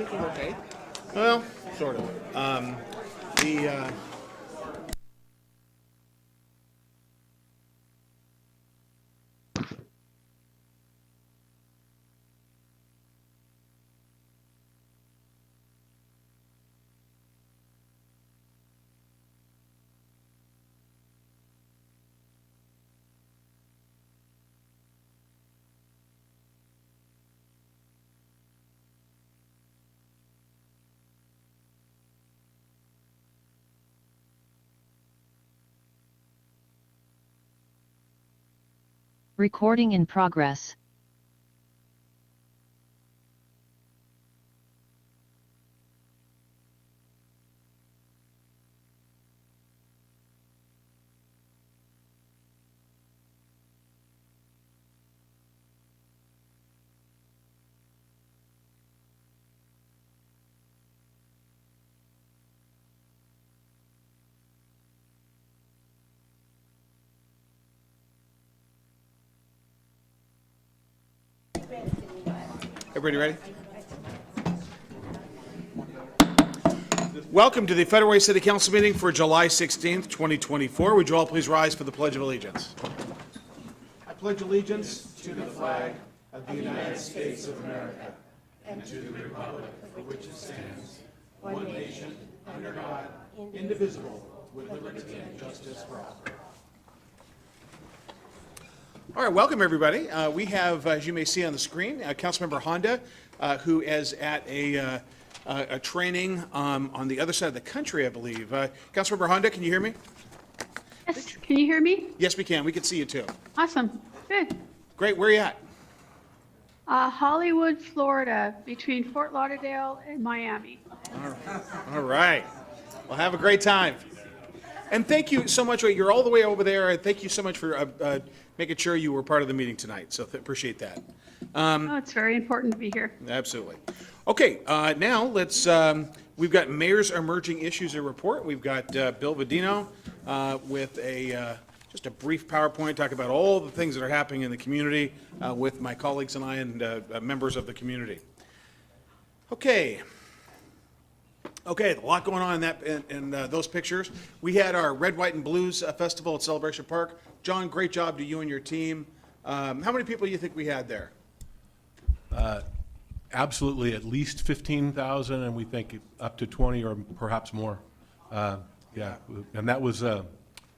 everything okay? Well, sort of. The Recording in progress. Everybody ready? Welcome to the Federal Way City Council meeting for July 16th, 2024. Would you all please rise for the Pledge of Allegiance? I pledge allegiance to the flag of the United States of America and to the republic for which it stands, one nation, under God, indivisible, with liberty and justice for all. All right, welcome everybody. We have, as you may see on the screen, Councilmember Honda, who is at a training on the other side of the country, I believe. Councilmember Honda, can you hear me? Yes, can you hear me? Yes, we can. We can see you too. Awesome, good. Great. Where are you at? Hollywood, Florida, between Fort Lauderdale and Miami. All right. Well, have a great time. And thank you so much. You're all the way over there. Thank you so much for making sure you were part of the meeting tonight. So appreciate that. Oh, it's very important to be here. Absolutely. Okay, now let's, we've got Mayor's Emerging Issues Report. We've got Bill Vadino with just a brief PowerPoint, talk about all the things that are happening in the community with my colleagues and I and members of the community. Okay, a lot going on in those pictures. We had our Red, White, and Blues Festival at Celebration Park. John, great job to you and your team. How many people do you think we had there? Absolutely, at least 15,000, and we think up to 20 or perhaps more. Yeah, and that was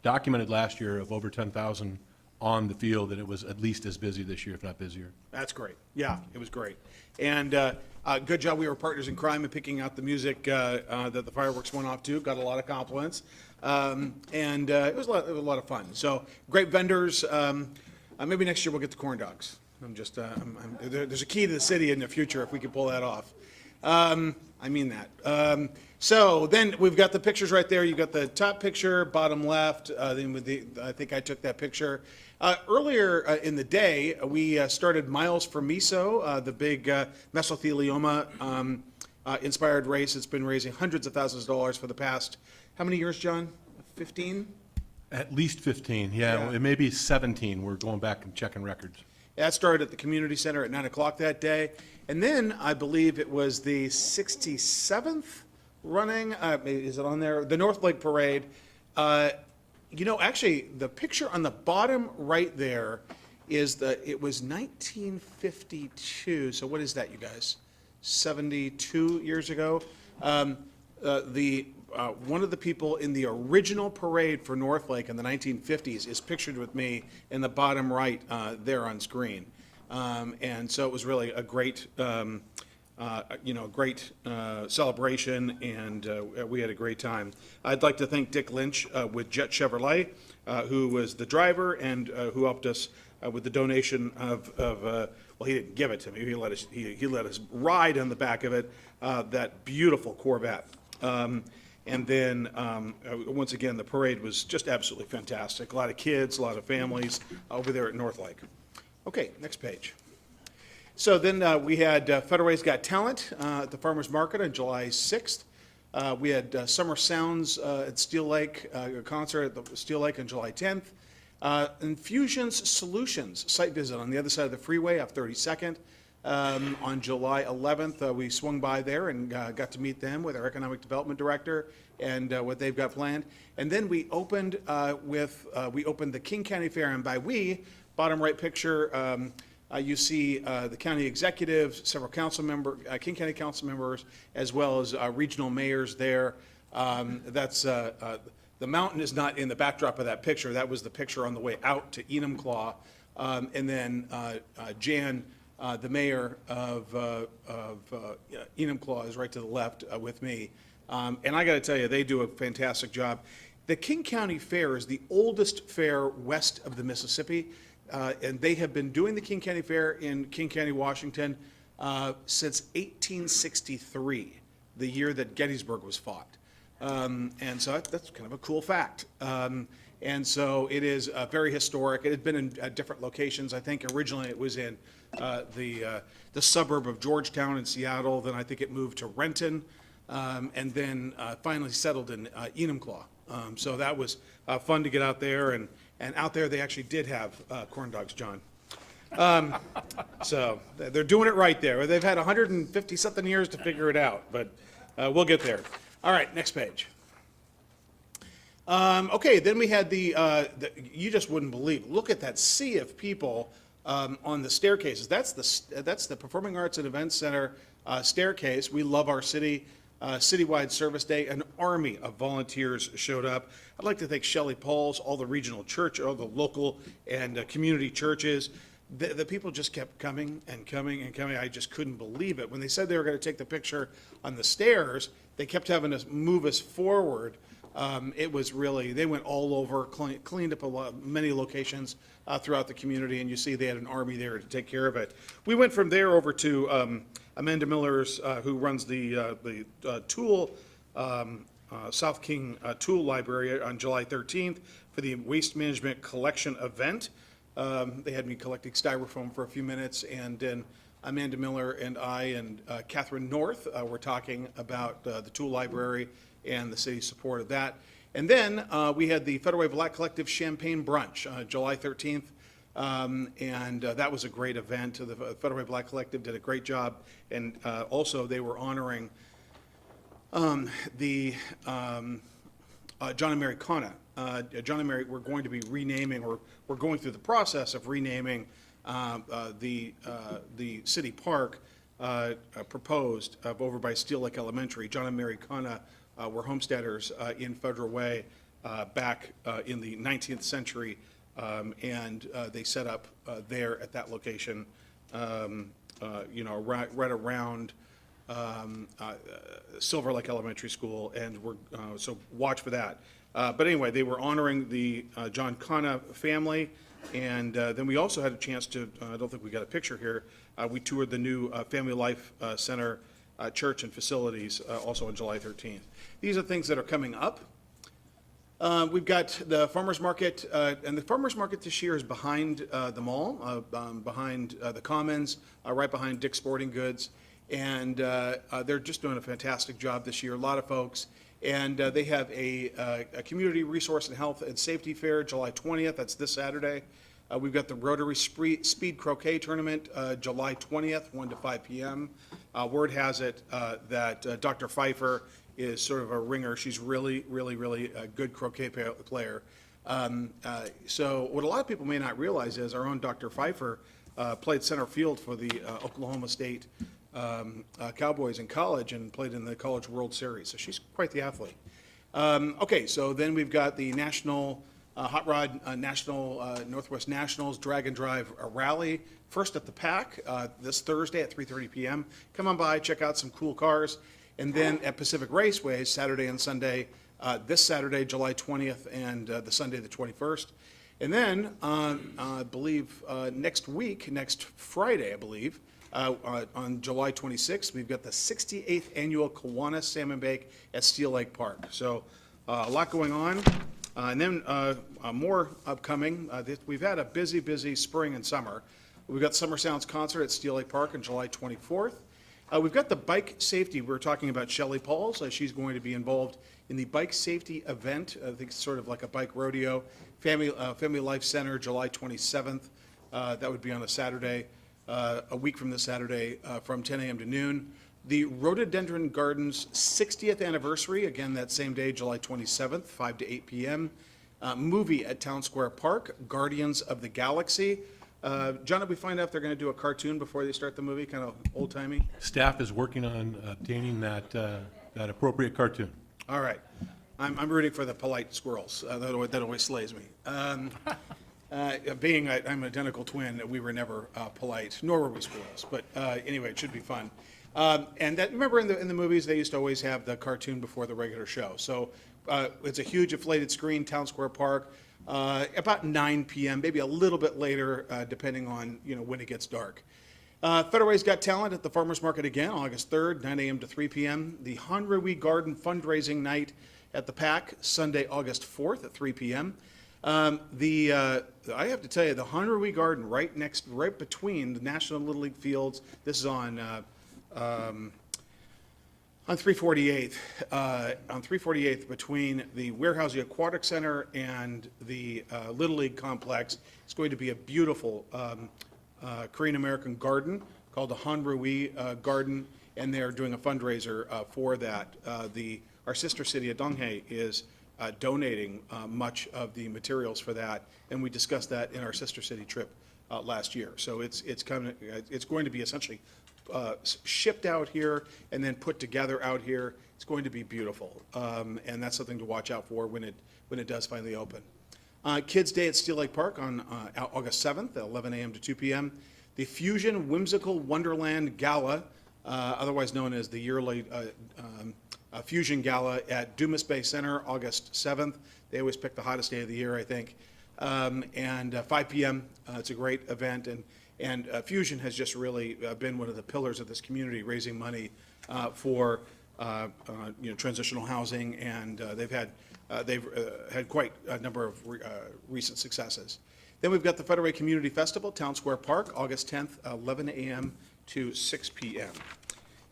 documented last year of over 10,000 on the field, and it was at least as busy this year, if not busier. That's great. Yeah, it was great. And good job. We were partners in crime in picking out the music that the fireworks went off to. Got a lot of compliments. And it was a lot of fun. So great vendors. Maybe next year we'll get the corn dogs. There's a key to the city in the future if we can pull that off. I mean that. So then we've got the pictures right there. You've got the top picture, bottom left. Then with I think I took that picture. Earlier in the day, we started Miles for Miso, the big mesothelioma inspired race. It's been raising hundreds of thousands of dollars for the past, how many years, John? 15? At least 15, yeah. It may be 17. We're going back and checking records. That started at the community center at 9 o'clock that day. And then I believe it was the 67th running, is it on there? The North Lake Parade. Actually, the picture on the bottom right there is it was 1952. So what is that, you guys? 72 years ago. One of the people in the original parade for North Lake in the 1950s is pictured with me in the bottom right there on screen. And so it was really a great, celebration, and we had a great time. I'd like to thank Dick Lynch with Jet Chevrolet, who was the driver and who helped us with the donation of well, he didn't give it to me. He let us ride on the back of it, that beautiful Corvette. And then, once again, the parade was just absolutely fantastic. A lot of kids, a lot of families over there at North Lake. Okay, next page. So then we had Federal Way's Got Talent at the Farmers Market on July 6th. We had Summer Sounds at Steel Lake, a concert at the Steel Lake on July 10th. Infusions Solutions site visit on the other side of the freeway off 32nd. On July 11th, we swung by there and got to meet them with our Economic Development Director and what they've got planned. And then we opened the King County Fair, and by we, bottom right picture, you see the county executives, several King County council members, as well as regional mayors there. The mountain is not in the backdrop of that picture. That was the picture on the way out to Enumclaw. And then Jan, the mayor of Enumclaw, is right to the left with me. And I got to tell you, they do a fantastic job. The King County Fair is the oldest fair west of the Mississippi, and they have been doing the King County Fair in King County, Washington, since 1863, the year that Gettysburg was fought. And so that's kind of a cool fact. And so it is very historic. It had been in different locations. I think originally it was in the suburb of Georgetown in Seattle. Then I think it moved to Renton, and then finally settled in Enumclaw. So that was fun to get out there. And out there they actually did have corn dogs, John. So they're doing it right there. They've had 150-something years to figure it out, but we'll get there. All right, next page. Okay, then we had you just wouldn't believe, look at that sea of people on the staircases. That's the Performing Arts and Events Center staircase. We love our city. Citywide Service Day, an army of volunteers showed up. I'd like to thank Shelley Pauls, all the regional church, all the local and community churches. The people just kept coming and coming and coming. I just couldn't believe it. When they said they were going to take the picture on the stairs, they kept having to move us forward. It was really, they went all over, cleaned up many locations throughout the community, and you see they had an army there to take care of it. We went from there over to Amanda Miller's, who runs the Tool, South King Tool Library on July 13th for the Waste Management Collection event. They had me collecting styrofoam for a few minutes, and then Amanda Miller and I and Catherine North were talking about the Tool Library and the city's support of that. And then we had the Federal Way Black Collective Champagne Brunch, July 13th. And that was a great event. The Federal Way Black Collective did a great job. And also they were honoring John and Mary Conna. John and Mary, we're going to be renaming, or we're going through the process of renaming the city park proposed over by Steel Lake Elementary. John and Mary Conna were homesteaders in Federal Way back in the 19th century. And they set up there at that location, right around Silver Lake Elementary School, and so watch for that. But anyway, they were honoring the John Conna family, and then we also had a chance to, I don't think we got a picture here, we toured the new Family Life Center church and facilities also on July 13th. These are things that are coming up. We've got the farmer's market, and the farmer's market this year is behind the mall, behind the Commons, right behind Dick's Sporting Goods, and they're just doing a fantastic job this year. A lot of folks, and they have a community resource and health and safety fair July 20th. That's this Saturday. We've got the Rotary Speed Croquet Tournament July 20th, 1 to 5 p.m. Word has it that Dr. Pfeiffer is sort of a ringer. She's really, really, really a good croquet player. So what a lot of people may not realize is our own Dr. Pfeiffer played center field for the Oklahoma State Cowboys in college and played in the College World Series. So she's quite the athlete. Okay, so then we've got the National Hot Rod National Northwest Nationals Drag and Drive Rally. First at the Pack this Thursday at 3:30 p.m. Come on by, check out some cool cars. And then at Pacific Raceway, Saturday and Sunday, this Saturday, July 20th, and the Sunday, the 21st. And then, I believe, next Friday, I believe, on July 26th, we've got the 68th Annual Kiwanis Salmon Bake at Steel Lake Park. So a lot going on. And then more upcoming. We've had a busy, busy spring and summer. We've got Summer Sounds Concert at Steel Lake Park on July 24th. We've got the bike safety. We were talking about Shelley Pauls. She's going to be involved in the bike safety event. I think it's sort of like a bike rodeo. Family Life Center, July 27th. That would be on a Saturday. a week from this Saturday, from 10 a.m. to noon. The Rhododendron Gardens 60th anniversary, again, that same day, July 27th, 5 to 8 p.m. Movie at Town Square Park, Guardians of the Galaxy. John, did we find out if they're going to do a cartoon before they start the movie, kind of old-timey? Staff is working on obtaining that appropriate cartoon. All right. I'm rooting for the polite squirrels. That always slays me. Being I'm an identical twin, we were never polite, nor were we squirrels. But anyway, it should be fun. And that, remember in the movies, they used to always have the cartoon before the regular show. So it's a huge inflated screen, Town Square Park, about 9 p.m., maybe a little bit later, depending on when it gets dark. Federal Way's Got Talent at the Farmers Market again, August 3rd, 9 a.m. to 3 p.m. The Hanrui Garden Fundraising Night at the PAC, Sunday, August 4th at 3 p.m. I have to tell you, the Hanrui Garden right between the National Little League fields. This is on 348th, on 348th between the Weyerhaeuser Aquatic Center and the Little League complex. It's going to be a beautiful Korean American garden called the Hanrui Garden, and they're doing a fundraiser for that. Our sister city of Donghae is donating much of the materials for that, and we discussed that in our sister city trip last year. So it's going to be essentially shipped out here and then put together out here. It's going to be beautiful, and that's something to watch out for when it does finally open. Kids Day at Steel Lake Park on August 7th at 11 a.m. to 2 p.m. The Fusion Whimsical Wonderland Gala, otherwise known as the yearly Fusion Gala at Dumas Bay Center, August 7th. They always pick the hottest day of the year, I think. And 5 p.m. It's a great event, and Fusion has just really been one of the pillars of this community, raising money for transitional housing, and they've had quite a number of recent successes. Then we've got the Federal Way Community Festival, Town Square Park, August 10th, 11 a.m. to 6 p.m.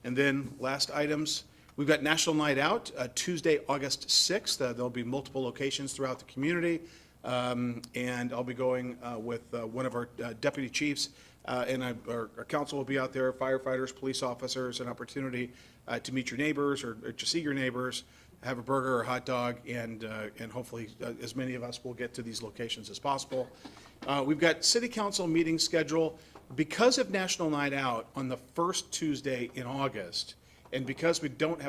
And then last items, we've got National Night Out, Tuesday, August 6th. There'll be multiple locations throughout the community, and I'll be going with one of our deputy chiefs, and our council will be out there, firefighters, police officers, an opportunity to meet your neighbors or to see your neighbors, have a burger or a hot dog, and hopefully as many of us will get to these locations as possible. We've got city council meeting schedule. Because of National Night Out on the first Tuesday in August, and because we never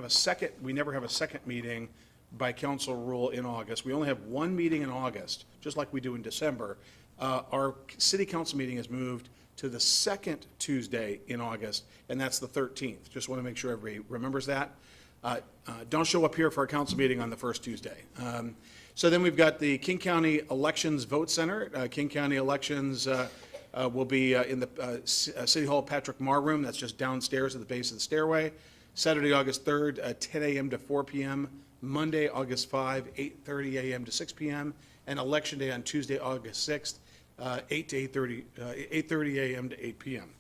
have a second meeting by council rule in August, we only have one meeting in August, just like we do in December. Our city council meeting is moved to the second Tuesday in August, and that's the 13th. Just want to make sure everybody remembers that. Don't show up here for our council meeting on the first Tuesday. So then we've got the King County Elections Vote Center. King County Elections will be in the City Hall Patrick Marr Room. That's just downstairs at the base of the stairway. Saturday, August 3rd, 10 a.m. to 4 p.m. Monday, August 5, 8:30 a.m. to 6 p.m. And Election Day on Tuesday, August 6th, 8:30 a.m. to 8 p.m.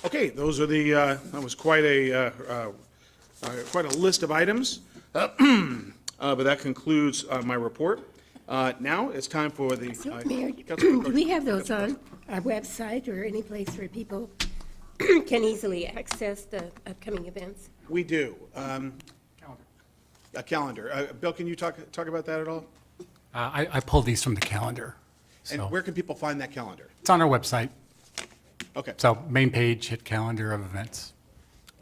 Okay, those are that was quite a list of items, but that concludes my report. Now it's time for the. So, Mayor, do we have those on our website or any place where people can easily access the upcoming events? We do. A calendar. Bill, can you talk about that at all? I pulled these from the calendar. And So where can people find that calendar? it's on our website. Okay, So main page, hit calendar of events.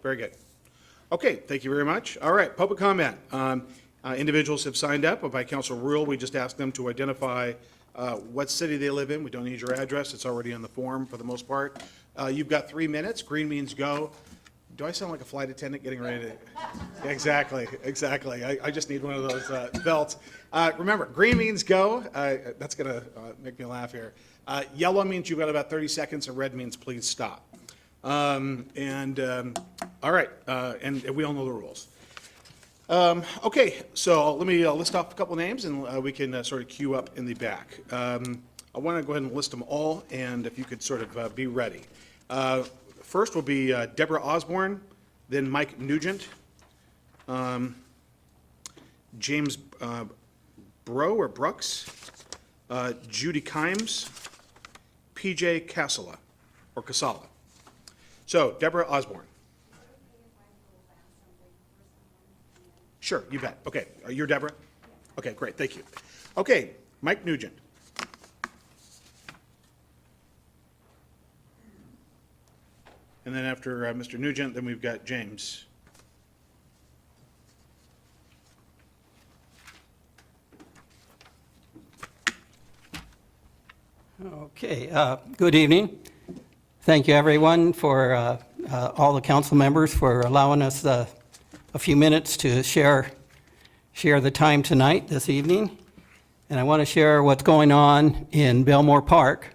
very good. Okay, thank you very much. All right, public comment. Individuals have signed up, but by council rule, we just ask them to identify what city they live in. We don't need your address. It's already on the form for the most part. You've got 3 minutes. Green means go. Do I sound like a flight attendant getting ready to? Exactly. I just need one of those belts. Remember, green means go. That's going to make me laugh here. Yellow means you've got about 30 seconds, and red means please stop. All right, and we all know the rules. Okay, so let me list off a couple names, and we can sort of queue up in the back. I want to go ahead and list them all, and if you could sort of be ready. First will be Deborah Osborne, then Mike Nugent, James Bro or Brooks, Judy Kimes, PJ Casala, or Casala. So Deborah Osborne. Sure, you bet. Okay, you're Deborah? Okay, great, thank you. Okay, Mike Nugent. And then after Mr. Nugent, then we've got James. Okay, good evening. Thank you, everyone, for all the council members for allowing us a few minutes to share the time tonight, this evening. And I want to share what's going on in Belmore Park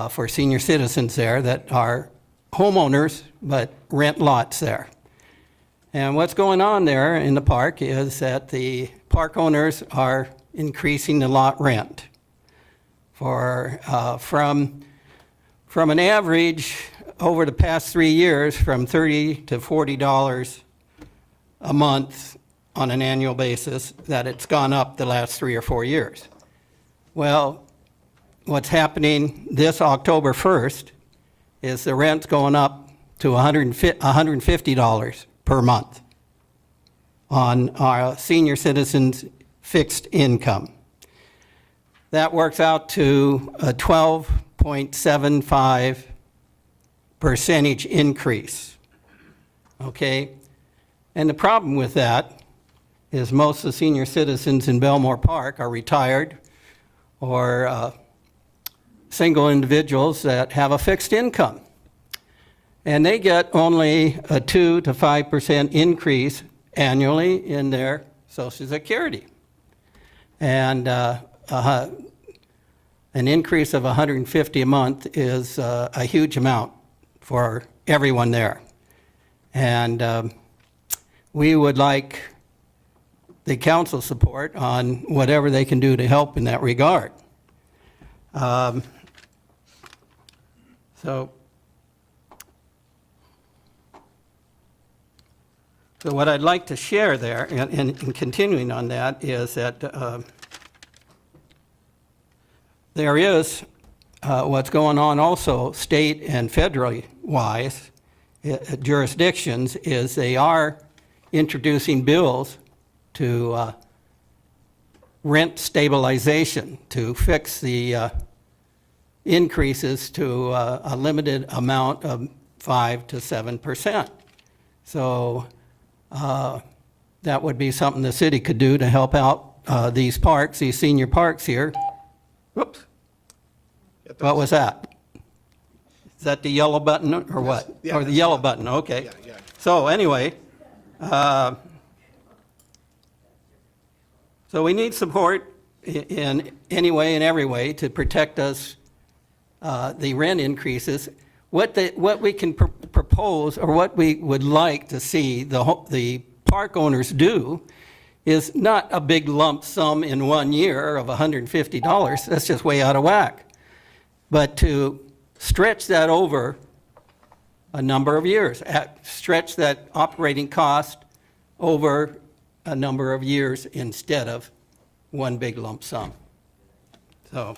for senior citizens there that are homeowners but rent lots there. And what's going on there in the park is that the park owners are increasing the lot rent for from an average over the past 3 years from $30 to $40 a month on an annual basis, that it's gone up the last 3 or 4 years. Well, what's happening this October 1st is the rent's going up to $150 per month on our senior citizens' fixed income. That works out to a 12.75% increase, okay? And the problem with that is most of the senior citizens in Belmore Park are retired or single individuals that have a fixed income. And they get only a 2 to 5% increase annually in their Social Security. And an increase of $150 a month is a huge amount for everyone there. And we would like the council support on whatever they can do to help in that regard. So what I'd like to share there, and continuing on that, is that there is what's going on also state and federally wise jurisdictions is they are introducing bills to rent stabilization, to fix the increases to a limited amount of 5 to 7%. So that would be something the city could do to help out these parks, these senior parks here. Whoops. What was that? Is that the yellow button or what? Yeah, Or the that's yellow the- button, okay. Yeah. So anyway, so we need support in any way and every way to protect us, the rent increases. What we can propose, or what we would like to see the park owners do, is not a big lump sum in 1 year of $150. That's just way out of whack. But to stretch that over a number of years, stretch that operating cost over a number of years instead of one big lump sum. So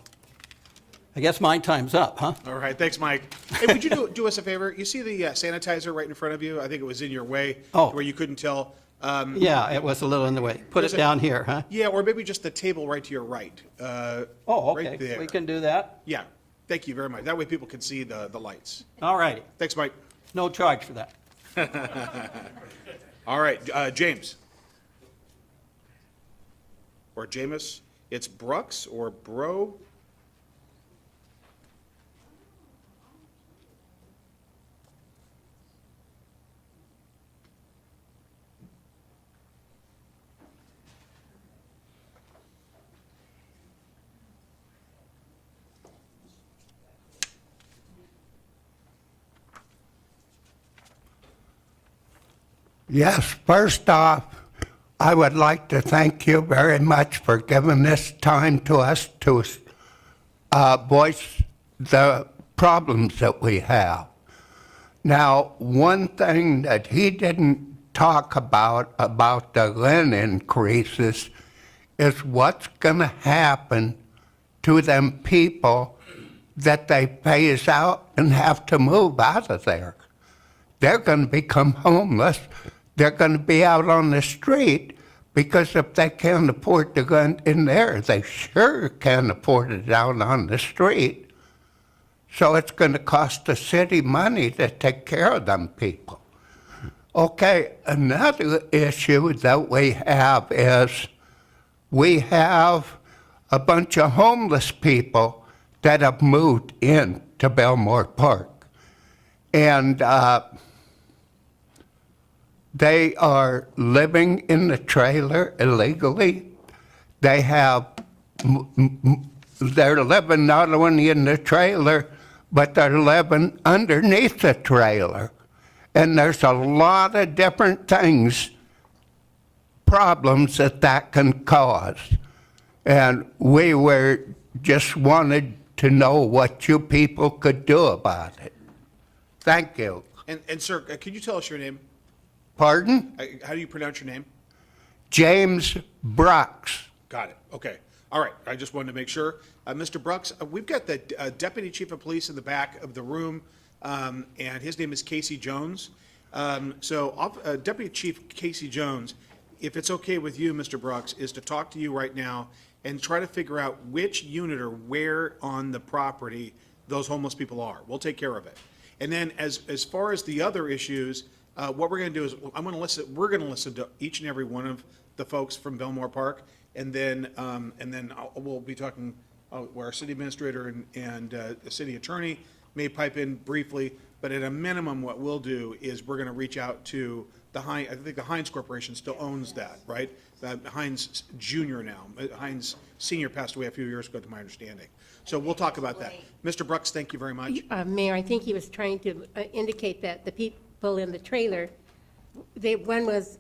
I guess my time's up, huh? All right, thanks, Mike. Hey, would you do us a favor? You see the sanitizer right in front of you? I think it was in your way, Oh. where you couldn't tell. Yeah, it was a little in the way. Put it There's a- down here, huh? Yeah, or maybe just the table right to your right. Oh, Right okay, there. we can do that. Yeah, thank you very much. That way people can see the lights. All righty, Thanks, Mike. no charge for that. All right, James. Or Jameis. It's Brooks or Bro. Yes, first off, I would like to thank you very much for giving this time to us to voice the problems that we have. Now, one thing that he didn't talk about the rent increases is what's going to happen to them people that they phase out and have to move out of there. They're going to become homeless. They're going to be out on the street because if they can't afford to go in there, they sure can't afford it out on the street. So it's going to cost the city money to take care of them people. Okay, another issue that we have is we have a bunch of homeless people that have moved in to Belmore Park. And they are living in the trailer illegally. They have, they're living not only in the trailer, but they're living underneath the trailer. And there's a lot of different things, problems that can cause. And we were just wanted to know what you people could do about it. Thank you. And sir, could you tell us your name? Pardon? How do you pronounce your name? James Brooks. Got it. Okay. All right. I just wanted to make sure. Mr. Brooks, we've got the Deputy Chief of Police in the back of the room, and his name is Casey Jones. Deputy Chief Casey Jones, if it's okay with you, Mr. Brooks, is to talk to you right now and try to figure out which unit or where on the property those homeless people are. We'll take care of it. And then as far as the other issues, what we're going to do is we're going to listen to each and every one of the folks from Belmore Park, and then we'll be talking where our city administrator and the city attorney may pipe in briefly, but at a minimum, what we'll do is we're going to reach out to the Heinz. I think the Heinz Corporation still owns that, right? Heinz Jr. now. Heinz Sr. passed away a few years ago, to my understanding. So we'll talk about that. Mr. Brooks, thank you very much. Mayor, I think he was trying to indicate that the people in the trailer, one was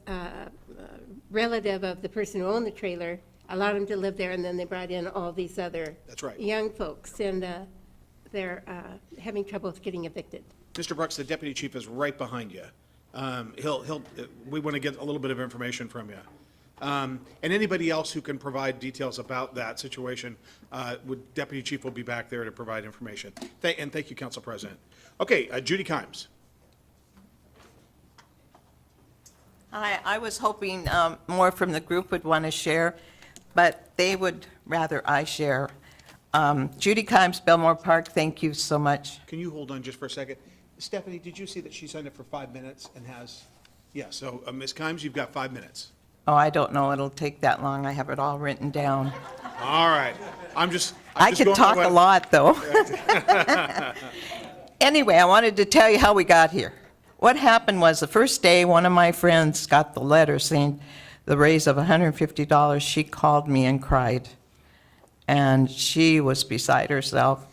relative of the person who owned the trailer, allowed him to live there, and then they brought in all these other That's right. young folks, and they're having trouble with getting evicted. Mr. Brooks, the deputy chief is right behind you. We want to get a little bit of information from you. And anybody else who can provide details about that situation, Deputy Chief will be back there to provide information. And thank you, Council President. Okay, Judy Kimes. Hi, I was hoping more from the group would want to share, but they would rather I share. Judy Kimes, Belmore Park, thank you so much. Can you hold on just for a second? Stephanie, did you see that she signed up for 5 minutes and has? Yeah, so Ms. Kimes, you've got 5 minutes. Oh, I don't know, it'll take that long, I have it all written down. All right. I'm I could talk a lot, though. Anyway, I wanted to tell you how we got here. What happened was the first day, one of my friends got the letter saying the raise of $150. She called me and cried. And she was beside herself.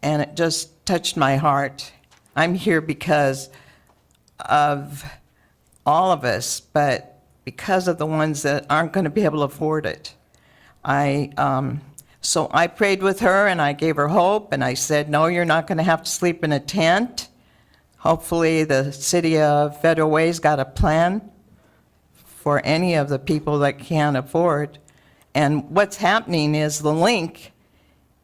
And it just touched my heart. I'm here because of all of us, but because of the ones that aren't going to be able to afford it. So I prayed with her and I gave her hope and I said, no, you're not going to have to sleep in a tent. Hopefully the city of Federal Way's got a plan for any of the people that can't afford. And what's happening is the link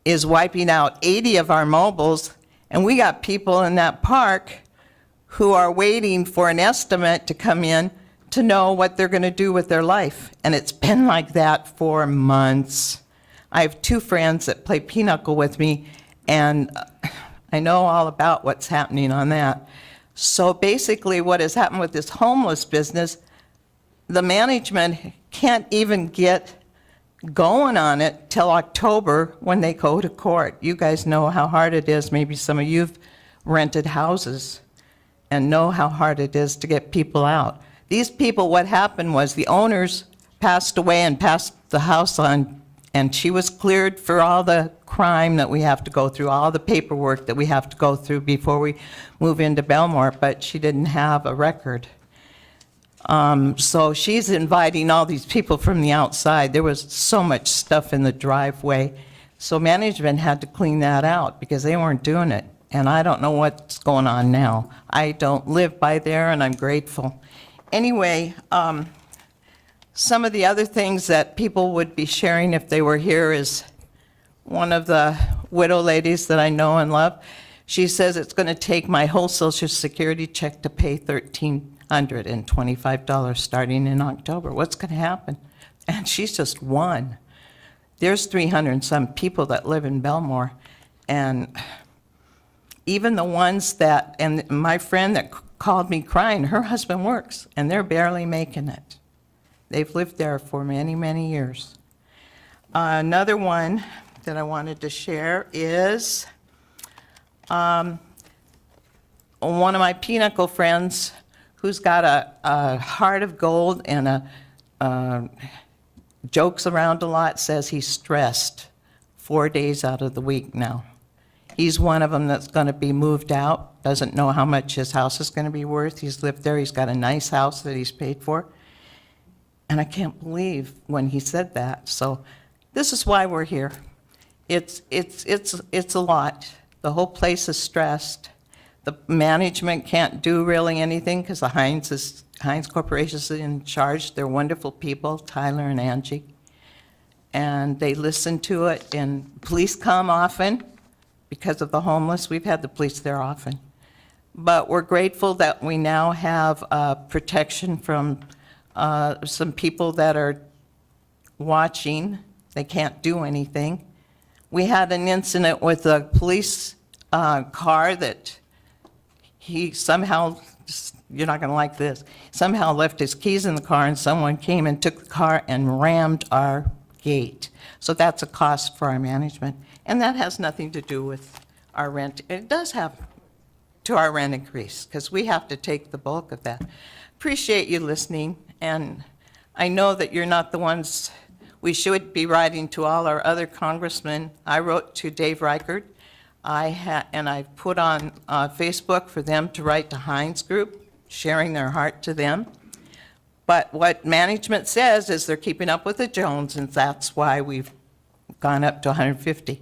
is wiping out 80 of our mobiles, and we got people in that park who are waiting for an estimate to come in to know what they're going to do with their life. And it's been like that for months. I have 2 friends that play pinochle with me, and I know all about what's happening on that. So basically what has happened with this homeless business, the management can't even get going on it till October when they go to court. You guys know how hard it is. Maybe some of you've rented houses and know how hard it is to get people out. These people, what happened was the owners passed away and passed the house on, and she was cleared for all the crime that we have to go through, all the paperwork that we have to go through before we move into Belmore, but she didn't have a record. So she's inviting all these people from the outside. There was so much stuff in the driveway. So management had to clean that out because they weren't doing it. And I don't know what's going on now. I don't live by there, and I'm grateful. Anyway, some of the other things that people would be sharing if they were here is one of the widow ladies that I know and love. She says it's going to take my whole Social Security check to pay $1,325 starting in October. What's going to happen? And she's just one. There's 300 and some people that live in Belmore, and even the ones that, and my friend that called me crying, her husband works, and they're barely making it. They've lived there for many, many years. Another one that I wanted to share is one of my Pinnacle friends who's got a heart of gold and jokes around a lot, says he's stressed 4 days out of the week now. He's one of them that's going to be moved out, doesn't know how much his house is going to be worth. He's lived there, he's got a nice house that he's paid for. And I can't believe when he said that. So this is why we're here. It's a lot. The whole place is stressed. The management can't do really anything because the Heinz Corporation is in charge. They're wonderful people, Tyler and Angie. And they listen to it, and police come often because of the homeless. We've had the police there often. But we're grateful that we now have protection from some people that are watching. They can't do anything. We had an incident with a police car that he somehow, you're not going to like this, somehow left his keys in the car, and someone came and took the car and rammed our gate. So that's a cost for our management. And that has nothing to do with our rent. It does have to our rent increase, because we have to take the bulk of that. Appreciate you listening, and I know that you're not the ones we should be writing to all our other congressmen. I wrote to Dave Reichert, and I put on Facebook for them to write to Heinz Group, sharing their heart to them. But what management says is they're keeping up with the Jones, and that's why we've gone up to 150.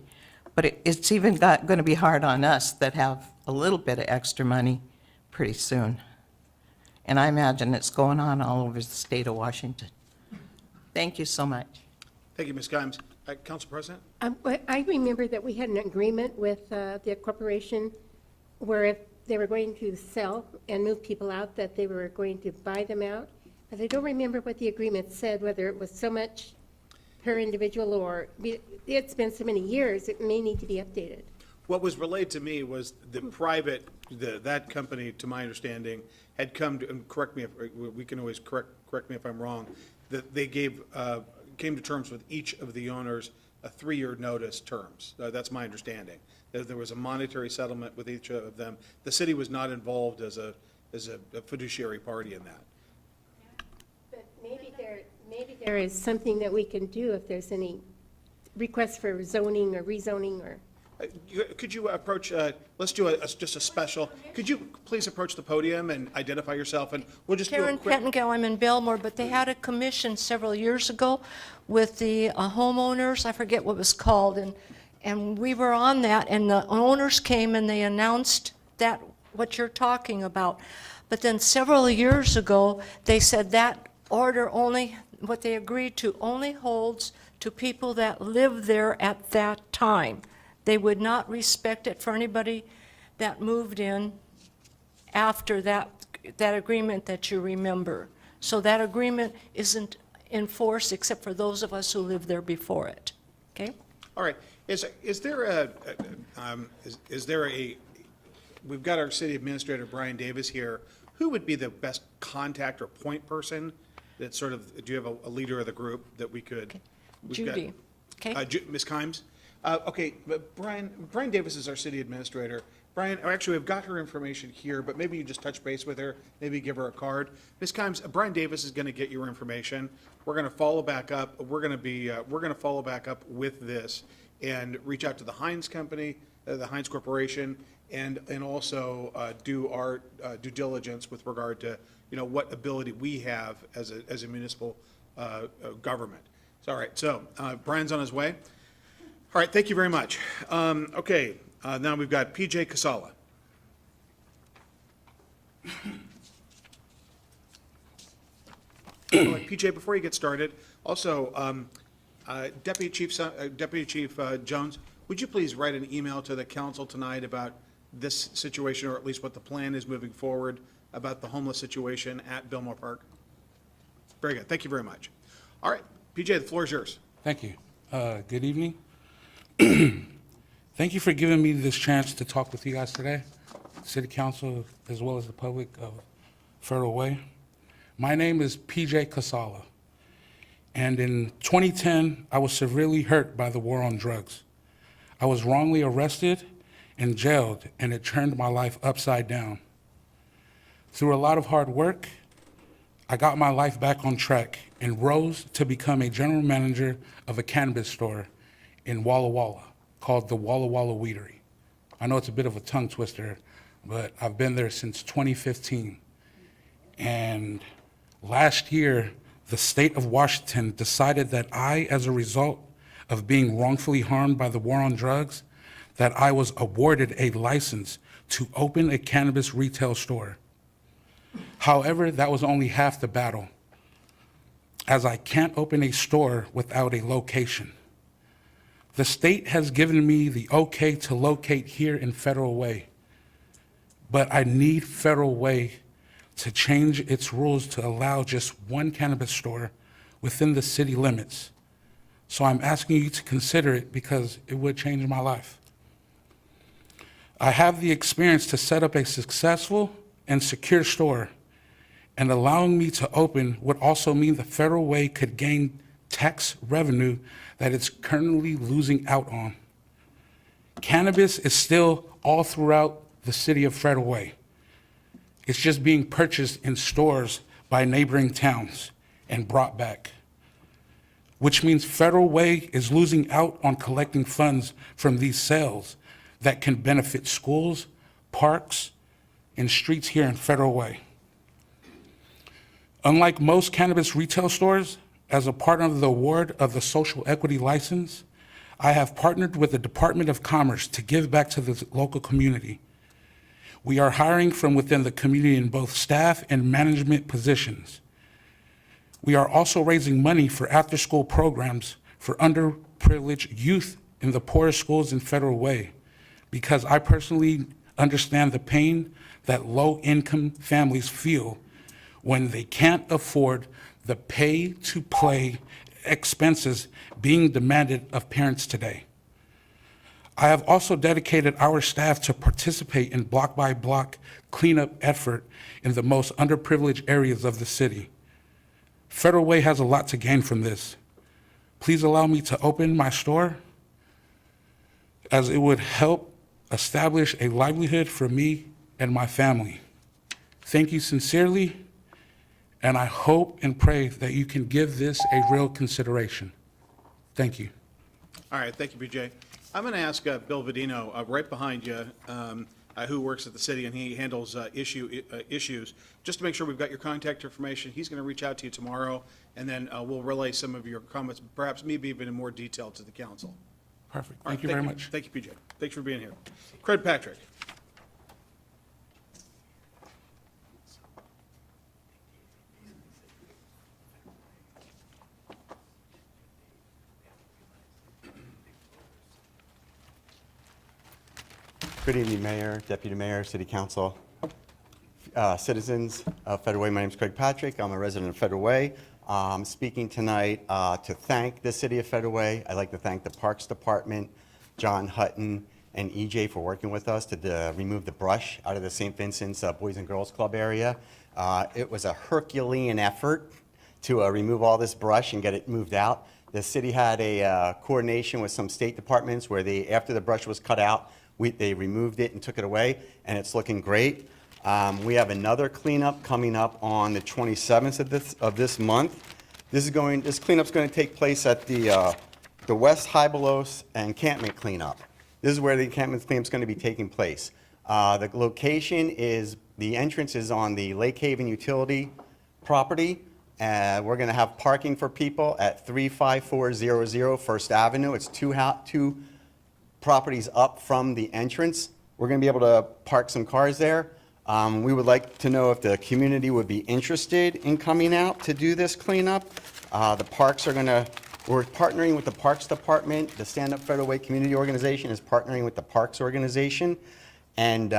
But it's even going to be hard on us that have a little bit of extra money pretty soon. And I imagine it's going on all over the state of Washington. Thank you so much. Thank you, Ms. Kimes. Council President? I remember that we had an agreement with the corporation where if they were going to sell and move people out, that they were going to buy them out. But I don't remember what the agreement said, whether it was so much per individual or, it's been so many years, it may need to be updated. What was relayed to me was the private, that company, to my understanding, had come to, and correct me if, we can always correct me if I'm wrong, that they came to terms with each of the owners a 3-year notice terms. That's my understanding. There was a monetary settlement with each of them. The city was not involved as a fiduciary party in that. But maybe there is something that we can do if there's any requests for zoning or rezoning or. Could you approach, let's do just a special, could you please approach the podium and identify yourself, and we'll just do a Karen quick. Pettengill, I'm in Belmore, but they had a commission several years ago with the homeowners, I forget what it was called, and we were on that, and the owners came and they announced that, what you're talking about. But then several years ago, they said that order only, what they agreed to, only holds to people that live there at that time. They would not respect it for anybody that moved in after that agreement that you remember. So that agreement isn't in force except for those of us who lived there before it, okay? All right, is there a, we've got our city administrator, Brian Davis, here. Who would be the best contact or point person that sort of, do you have a leader of the group that we could? Okay. we've got- Judy, okay? Ms. Kimes? Okay, but Brian Davis is our city administrator. Brian, actually, we've got her information here, but maybe you just touch base with her, maybe give her a card. Ms. Kimes, Brian Davis is going to get your information. We're going to follow back up. We're going to follow back up with this and reach out to the Heinz Company, the Heinz Corporation, and also do our due diligence with regard to, what ability we have as a municipal government. So, all right, so Brian's on his way. All right, thank you very much. Okay, now we've got PJ Casala. All right, PJ, before you get started, also, Deputy Chief Jones, would you please write an email to the council tonight about this situation, or at least what the plan is moving forward about the homeless situation at Biltmore Park? Very good. Thank you very much. All right, PJ, the floor is yours. Thank you. Good evening. Thank you for giving me this chance to talk with you guys today, City Council, as well as the public of Federal Way. My name is PJ Casala, and in 2010, I was severely hurt by the war on drugs. I was wrongly arrested and jailed, and it turned my life upside down. Through a lot of hard work, I got my life back on track and rose to become a general manager of a cannabis store in Walla Walla called the Walla Walla Weedery. I know it's a bit of a tongue twister, but I've been there since 2015. And last year, the state of Washington decided that I, as a result of being wrongfully harmed by the war on drugs, that I was awarded a license to open a cannabis retail store. However, that was only half the battle, as I can't open a store without a location. The state has given me the okay to locate here in Federal Way, but I need Federal Way to change its rules to allow just one cannabis store within the city limits. So I'm asking you to consider it because it would change my life. I have the experience to set up a successful and secure store, and allowing me to open would also mean the Federal Way could gain tax revenue that it's currently losing out on. Cannabis is still all throughout the city of Federal Way. It's just being purchased in stores by neighboring towns and brought back, which means Federal Way is losing out on collecting funds from these sales that can benefit schools, parks, and streets here in Federal Way. Unlike most cannabis retail stores, as a part of the award of the social equity license, I have partnered with the Department of Commerce to give back to the local community. We are hiring from within the community in both staff and management positions. We are also raising money for after-school programs for underprivileged youth in the poorest schools in Federal Way, because I personally understand the pain that low-income families feel when they can't afford the pay-to-play expenses being demanded of parents today. I have also dedicated our staff to participate in block-by-block cleanup effort in the most underprivileged areas of the city. Federal Way has a lot to gain from this. Please allow me to open my store, as it would help establish a livelihood for me and my family. Thank you sincerely, and I hope and pray that you can give this a real consideration. Thank you. All right, thank you, PJ. I'm going to ask Bill Vedino, right behind you, who works at the city, and he handles issues, just to make sure we've got your contact information. He's going to reach out to you tomorrow, and then we'll relay some of your comments, perhaps maybe even in more detail to the council. Perfect. All right, Thank you very much. Thank you, PJ. Thanks for being here. Craig Patrick. Good evening, Mayor, Deputy Mayor, City Council, citizens of Federal Way. My name is Craig Patrick. I'm a resident of Federal Way. I'm speaking tonight to thank the City of Federal Way. I'd like to thank the Parks Department, John Hutton, and EJ for working with us to remove the brush out of the St. Vincent's Boys and Girls Club area. It was a Herculean effort to remove all this brush and get it moved out. The city had a coordination with some state departments where after the brush was cut out, they removed it and took it away, and it's looking great. We have another cleanup coming up on the 27th of this month. This cleanup's going to take place at the West Hibelos encampment cleanup. This is where the encampment cleanup's going to be taking place. The location is, the entrance is on the Lake Haven utility property. We're going to have parking for people at 35400 First Avenue. It's two properties up from the entrance. We're going to be able to park some cars there. We would like to know if the community would be interested in coming out to do this cleanup. The parks are going to We're partnering with the Parks Department. The Stand Up Federal Way Community Organization is partnering with the Parks Organization. And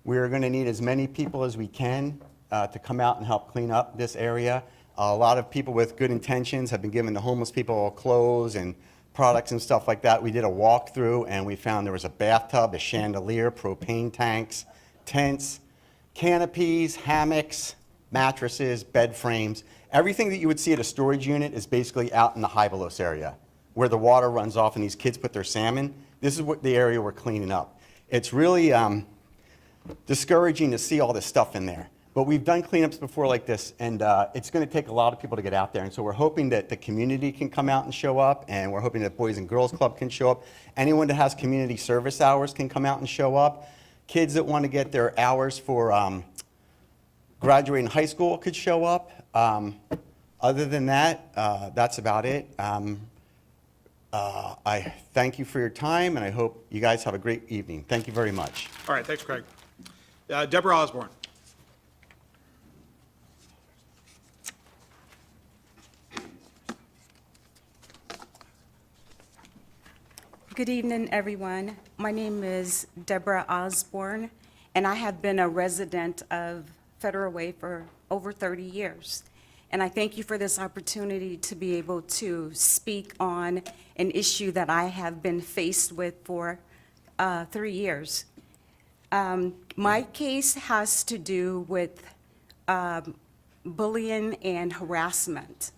we're going to need as many people as we can to come out and help clean up this area. A lot of people with good intentions have been giving the homeless people clothes and products and stuff like that. We did a walkthrough and we found there was a bathtub, a chandelier, propane tanks, tents, canopies, hammocks, mattresses, bed frames. Everything that you would see at a storage unit is basically out in the high below area where the water runs off and these kids put their salmon. This is what the area we're cleaning up. It's really discouraging to see all this stuff in there. But we've done cleanups before like this, and it's going to take a lot of people to get out there. And so we're hoping that the community can come out and show up, and we're hoping that Boys and Girls Club can show up. Anyone that has community service hours can come out and show up. Kids that want to get their hours for graduating high school could show up. Other than that, that's about it. I thank you for your time, and I hope you guys have a great evening. Thank you very much. All right, thanks, Craig. Deborah Osborne. Good evening, everyone. My name is Deborah Osborne, and I have been a resident of Federal Way for over 30 years. And I thank you for this opportunity to be able to speak on an issue that I have been faced with for 3 years. My case has to do with bullying and harassment.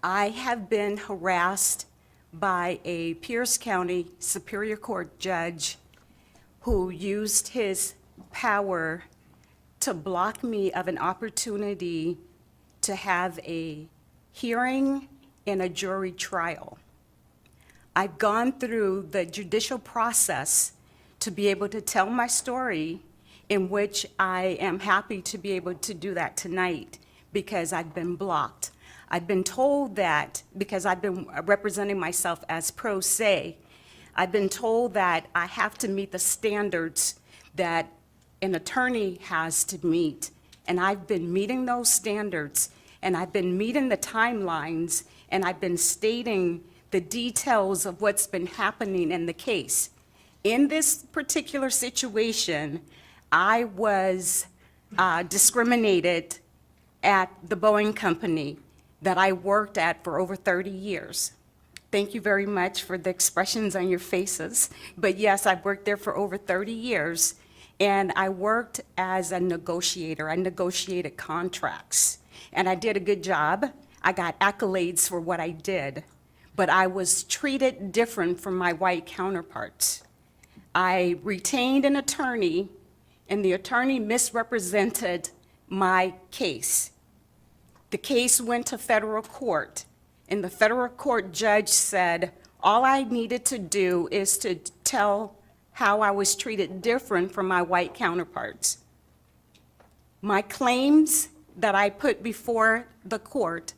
I have been harassed by a Pierce County Superior Court judge who used his power to block me of an opportunity to have a hearing and a jury trial. I've gone through the judicial process to be able to tell my story, in which I am happy to be able to do that tonight because I've been blocked. I've been told that, because I've been representing myself as pro se, I've been told that I have to meet the standards that an attorney has to meet. And I've been meeting those standards, and I've been meeting the timelines, and I've been stating the details of what's been happening in the case. In this particular situation, I was discriminated at the Boeing company that I worked at for over 30 years. Thank you very much for the expressions on your faces. But yes, I've worked there for over 30 years, and I worked as a negotiator. I negotiated contracts, and I did a good job. I got accolades for what I did, but I was treated different from my white counterparts. I retained an attorney, and the attorney misrepresented my case. The case went to federal court, and the federal court judge said, all I needed to do is to tell how I was treated different from my white counterparts. My claims that I put before the court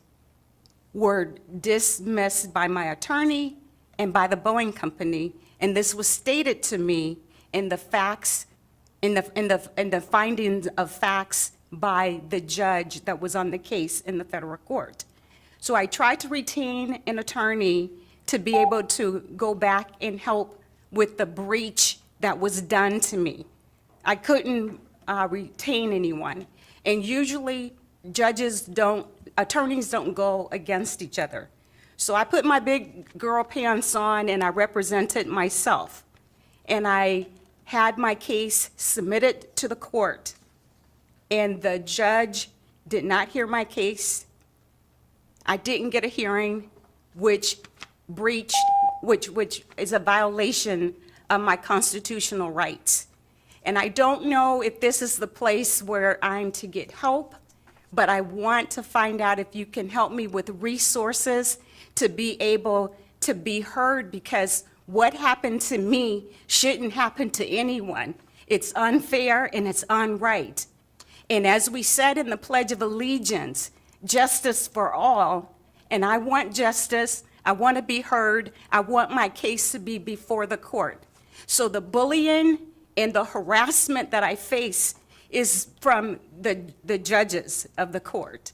were dismissed by my attorney and by the Boeing company, and this was stated to me in the facts, in the findings of facts by the judge that was on the case in the federal court. So I tried to retain an attorney to be able to go back and help with the breach that was done to me. I couldn't retain anyone. And usually attorneys don't go against each other. So I put my big girl pants on and I represented myself. And I had my case submitted to the court. And the judge did not hear my case. I didn't get a hearing, which is a violation of my constitutional rights. And I don't know if this is the place where I'm to get help, but I want to find out if you can help me with resources to be able to be heard, because what happened to me shouldn't happen to anyone. It's unfair and it's unright. And as we said in the Pledge of Allegiance, justice for all, and I want justice, I want to be heard, I want my case to be before the court. So the bullying and the harassment that I face is from the judges of the court.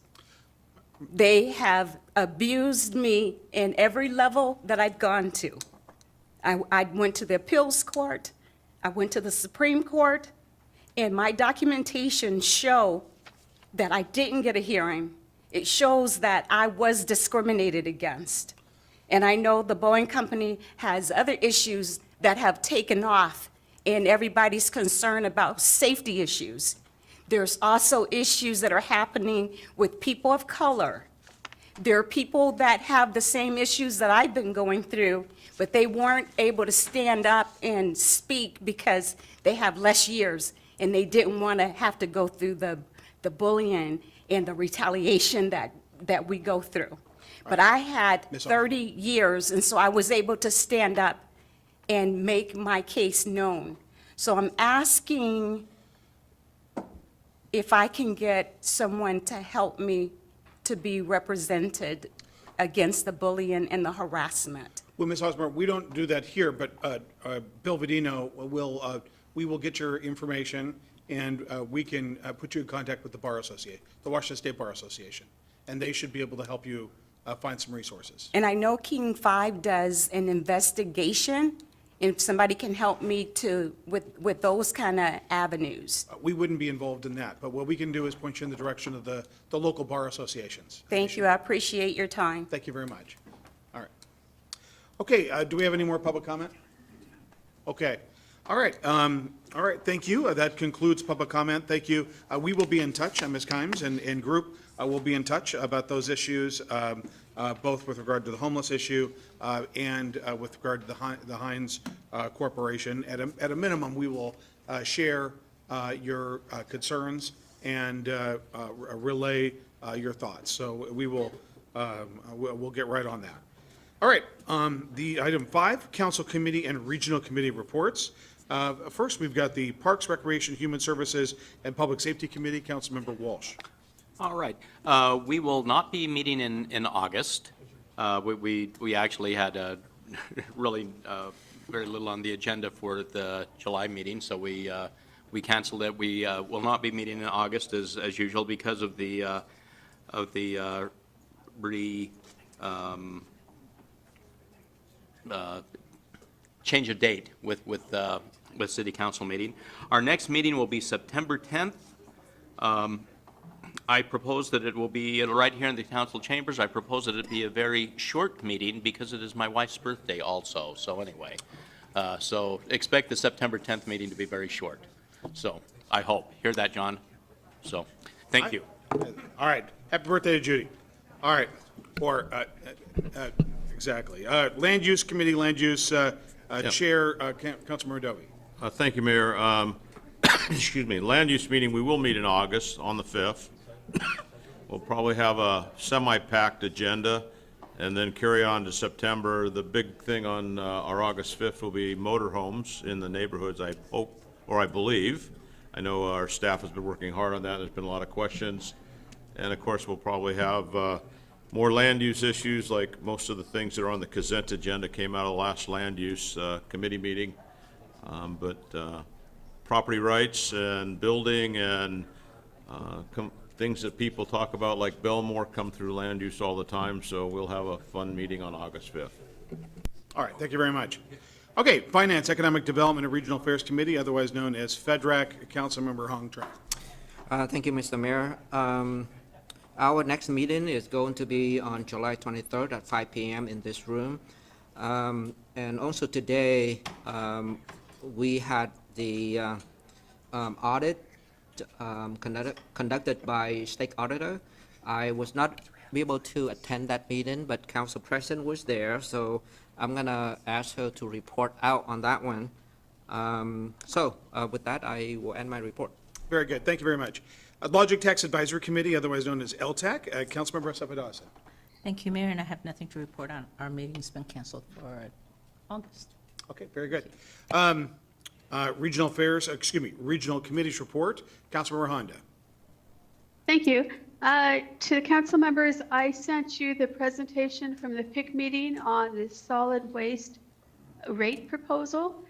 They have abused me in every level that I'd gone to. I went to the appeals court, I went to the Supreme Court, and my documentation show that I didn't get a hearing. It shows that I was discriminated against. And I know the Boeing company has other issues that have taken off, and everybody's concerned about safety issues. There's also issues that are happening with people of color. There are people that have the same issues that I've been going through, but they weren't able to stand up and speak because they have less years, and they didn't want to have to go through the bullying and the retaliation that we go through. But I had 30 years, and so I was able to stand up and make my case known. So I'm asking if I can get someone to help me to be represented against the bullying and the harassment. Well, Ms. Osborne, we don't do that here, but Bill Vidino we will get your information, and we can put you in contact with the Bar Association, the Washington State Bar Association, and they should be able to help you find some resources. And I know King 5 does an investigation, and if somebody can help me with those kind of avenues. We wouldn't be involved in that, but what we can do is point you in the direction of the local bar associations. Thank you, I appreciate your time. Thank you very much. All right. Okay, do we have any more public comment? Okay. All right, thank you. That concludes public comment. Thank you. We will be in touch, Ms. Kimes and group will be in touch about those issues, both with regard to the homeless issue and with regard to the Heinz Corporation. At a minimum, we will share your concerns and relay your thoughts. So we will we'll get right on that. All right, the item 5, Council Committee and Regional Committee reports. First, we've got the Parks, Recreation, Human Services, and Public Safety Committee. Councilmember Walsh. All right. We will not be meeting in August. We actually had really very little on the agenda for the July meeting, so we canceled it. We will not be meeting in August as usual because of the change of date with City Council meeting. Our next meeting will be September 10th. I propose that it will be right here in the council chambers. I propose that it be a very short meeting because it is my wife's birthday also. So anyway, so expect the September 10th meeting to be very short. So I hope. Hear that, John? So thank you. All right. Happy birthday to Judy. All right. Or exactly. Land Use Committee, Land Use Chair, Councilmember Dovey. Thank you, Mayor. Excuse me. Land use meeting, we will meet in August on the 5th. We'll probably have a semi-packed agenda and then carry on to September. The big thing on our August 5th will be motorhomes in the neighborhoods, I hope, or I believe. I know our staff has been working hard on that. There's been a lot of questions. And of course, we'll probably have more land use issues, like most of the things that are on the consent agenda came out of the last land use committee meeting. But property rights and building and things that people talk about like Belmore come through land use all the time, so we'll have a fun meeting on August 5th. All right, thank you very much. Okay, Finance, Economic Development, and Regional Affairs Committee, otherwise known as FEDRAC, Councilmember Hong Tran. Thank you, Mr. Mayor. Our next meeting is going to be on July 23rd at 5 p.m. in this room. And also today, we had the audit conducted by State Auditor. I was not able to attend that meeting, but Council President was there, so I'm gonna ask her to report out on that one. With that, I will end my report. Very good, thank you very much. Logic Tax Advisory Committee, otherwise known as LTAC, Councilmember Sapadasa. Thank you, Mayor, and I have nothing to report on. Our meeting's been canceled for August. Okay, very good. Regional Affairs, Regional Committees report, Councilmember Honda. Thank you. To the council members, I sent you the presentation from the PIC meeting on the solid waste rate proposal.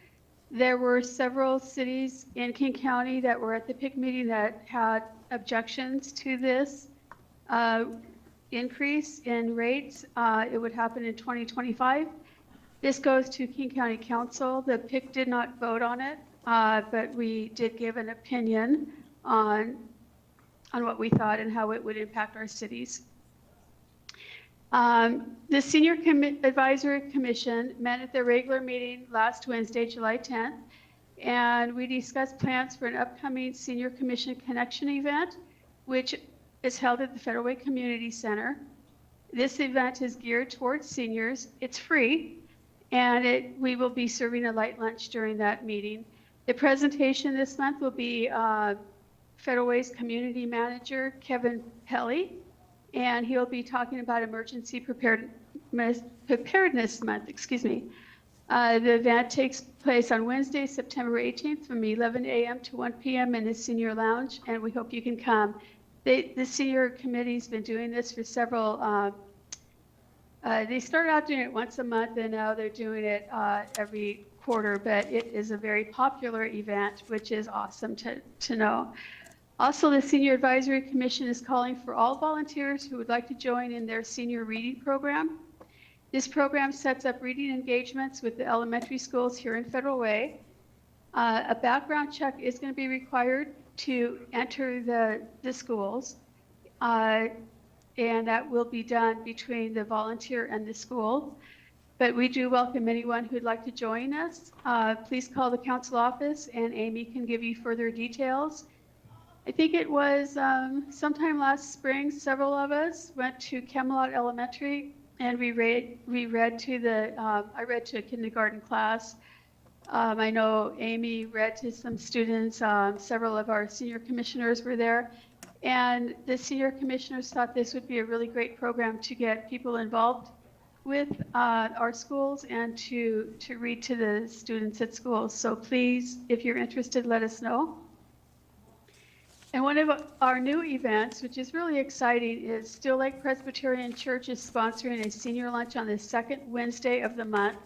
There were several cities in King County that were at the PIC meeting that had objections to this. increase in rates. It would happen in 2025. This goes to King County Council. The PIC did not vote on it, but we did give an opinion on what we thought and how it would impact our cities. The Senior Advisory Commission met at their regular meeting last Wednesday, July 10th, and we discussed plans for an upcoming Senior Commission Connection event, which is held at the Federal Way Community Center. This event is geared towards seniors. It's free, and we will be serving a light lunch during that meeting. The presentation this month will be Federal Way's Community Manager, Kevin Pelly, and he'll be talking about Emergency Preparedness Month, excuse me. The event takes place on Wednesday, September 18th from 11 a.m. to 1 p.m. in the Senior Lounge, and we hope you can come. The Senior Committee's been doing this for several, they started out doing it once a month, and now they're doing it every quarter, but it is a very popular event, which is awesome to know. Also, the Senior Advisory Commission is calling for all volunteers who would like to join in their senior reading program. This program sets up reading engagements with the elementary schools here in Federal Way. A background check is going to be required to enter the schools, and that will be done between the volunteer and the school. But we do welcome anyone who'd like to join us. Please call the council office, and Amy can give you further details. I think it was sometime last spring, several of us went to Camelot Elementary, and I read to a kindergarten class. I know Amy read to some students. Several of our senior commissioners were there, and the senior commissioners thought this would be a really great program to get people involved with our schools and to read to the students at schools. So please, if you're interested, let us know. And one of our new events, which is really exciting, is Still Lake Presbyterian Church is sponsoring a senior lunch on the second Wednesday of the month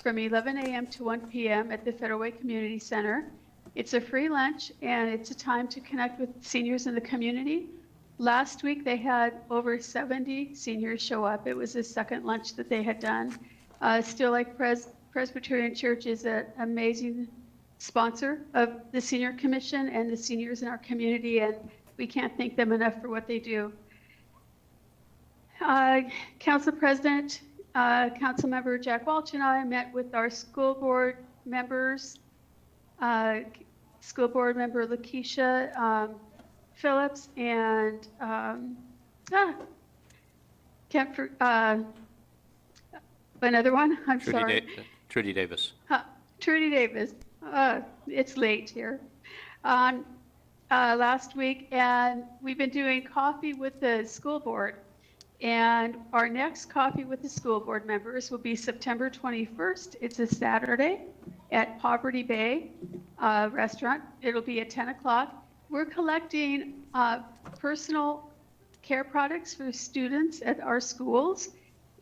from 11 a.m. to 1 p.m. at the Federal Way Community Center. It's a free lunch, and it's a time to connect with seniors in the community. Last week, they had over 70 seniors show up. It was the second lunch that they had done. Still Lake Presbyterian Church is an amazing sponsor of the Senior Commission and the seniors in our community, and we can't thank them enough for what they do. Council President, Councilmember Jack Walsh and I met with our school board members, school board member Lakeisha Phillips and another one, I'm sorry. Trudy Davis. Trudy Davis. It's late here. Last week, and we've been doing coffee with the school board. And our next coffee with the school board members will be September 21st. It's a Saturday at Poverty Bay Restaurant. It'll be at 10 o'clock. We're collecting personal care products for students at our schools.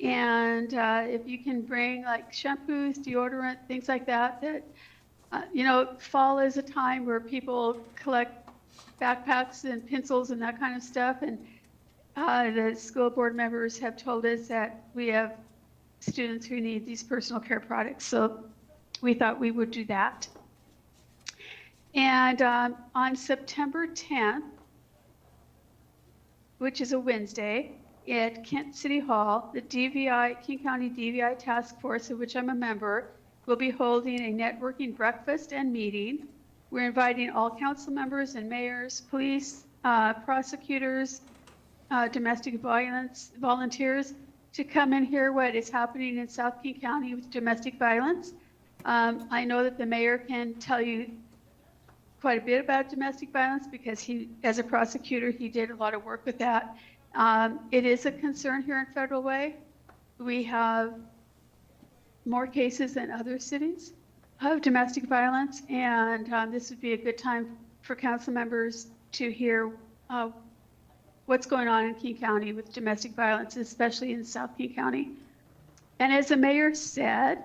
And if you can bring like shampoos, deodorant, things like that, fall is a time where people collect backpacks and pencils and that kind of stuff. And the school board members have told us that we have students who need these personal care products. So we thought we would do that. And on September 10th, which is a Wednesday, at Kent City Hall, the King County DVI Task Force, of which I'm a member, will be holding a networking breakfast and meeting. We're inviting all council members and mayors, police, prosecutors, domestic violence volunteers to come and hear what is happening in South King County with domestic violence. I know that the mayor can tell you quite a bit about domestic violence because he, as a prosecutor, he did a lot of work with that. It is a concern here in Federal Way. We have more cases than other cities of domestic violence, and this would be a good time for council members to hear what's going on in King County with domestic violence, especially in South King County. And as the mayor said,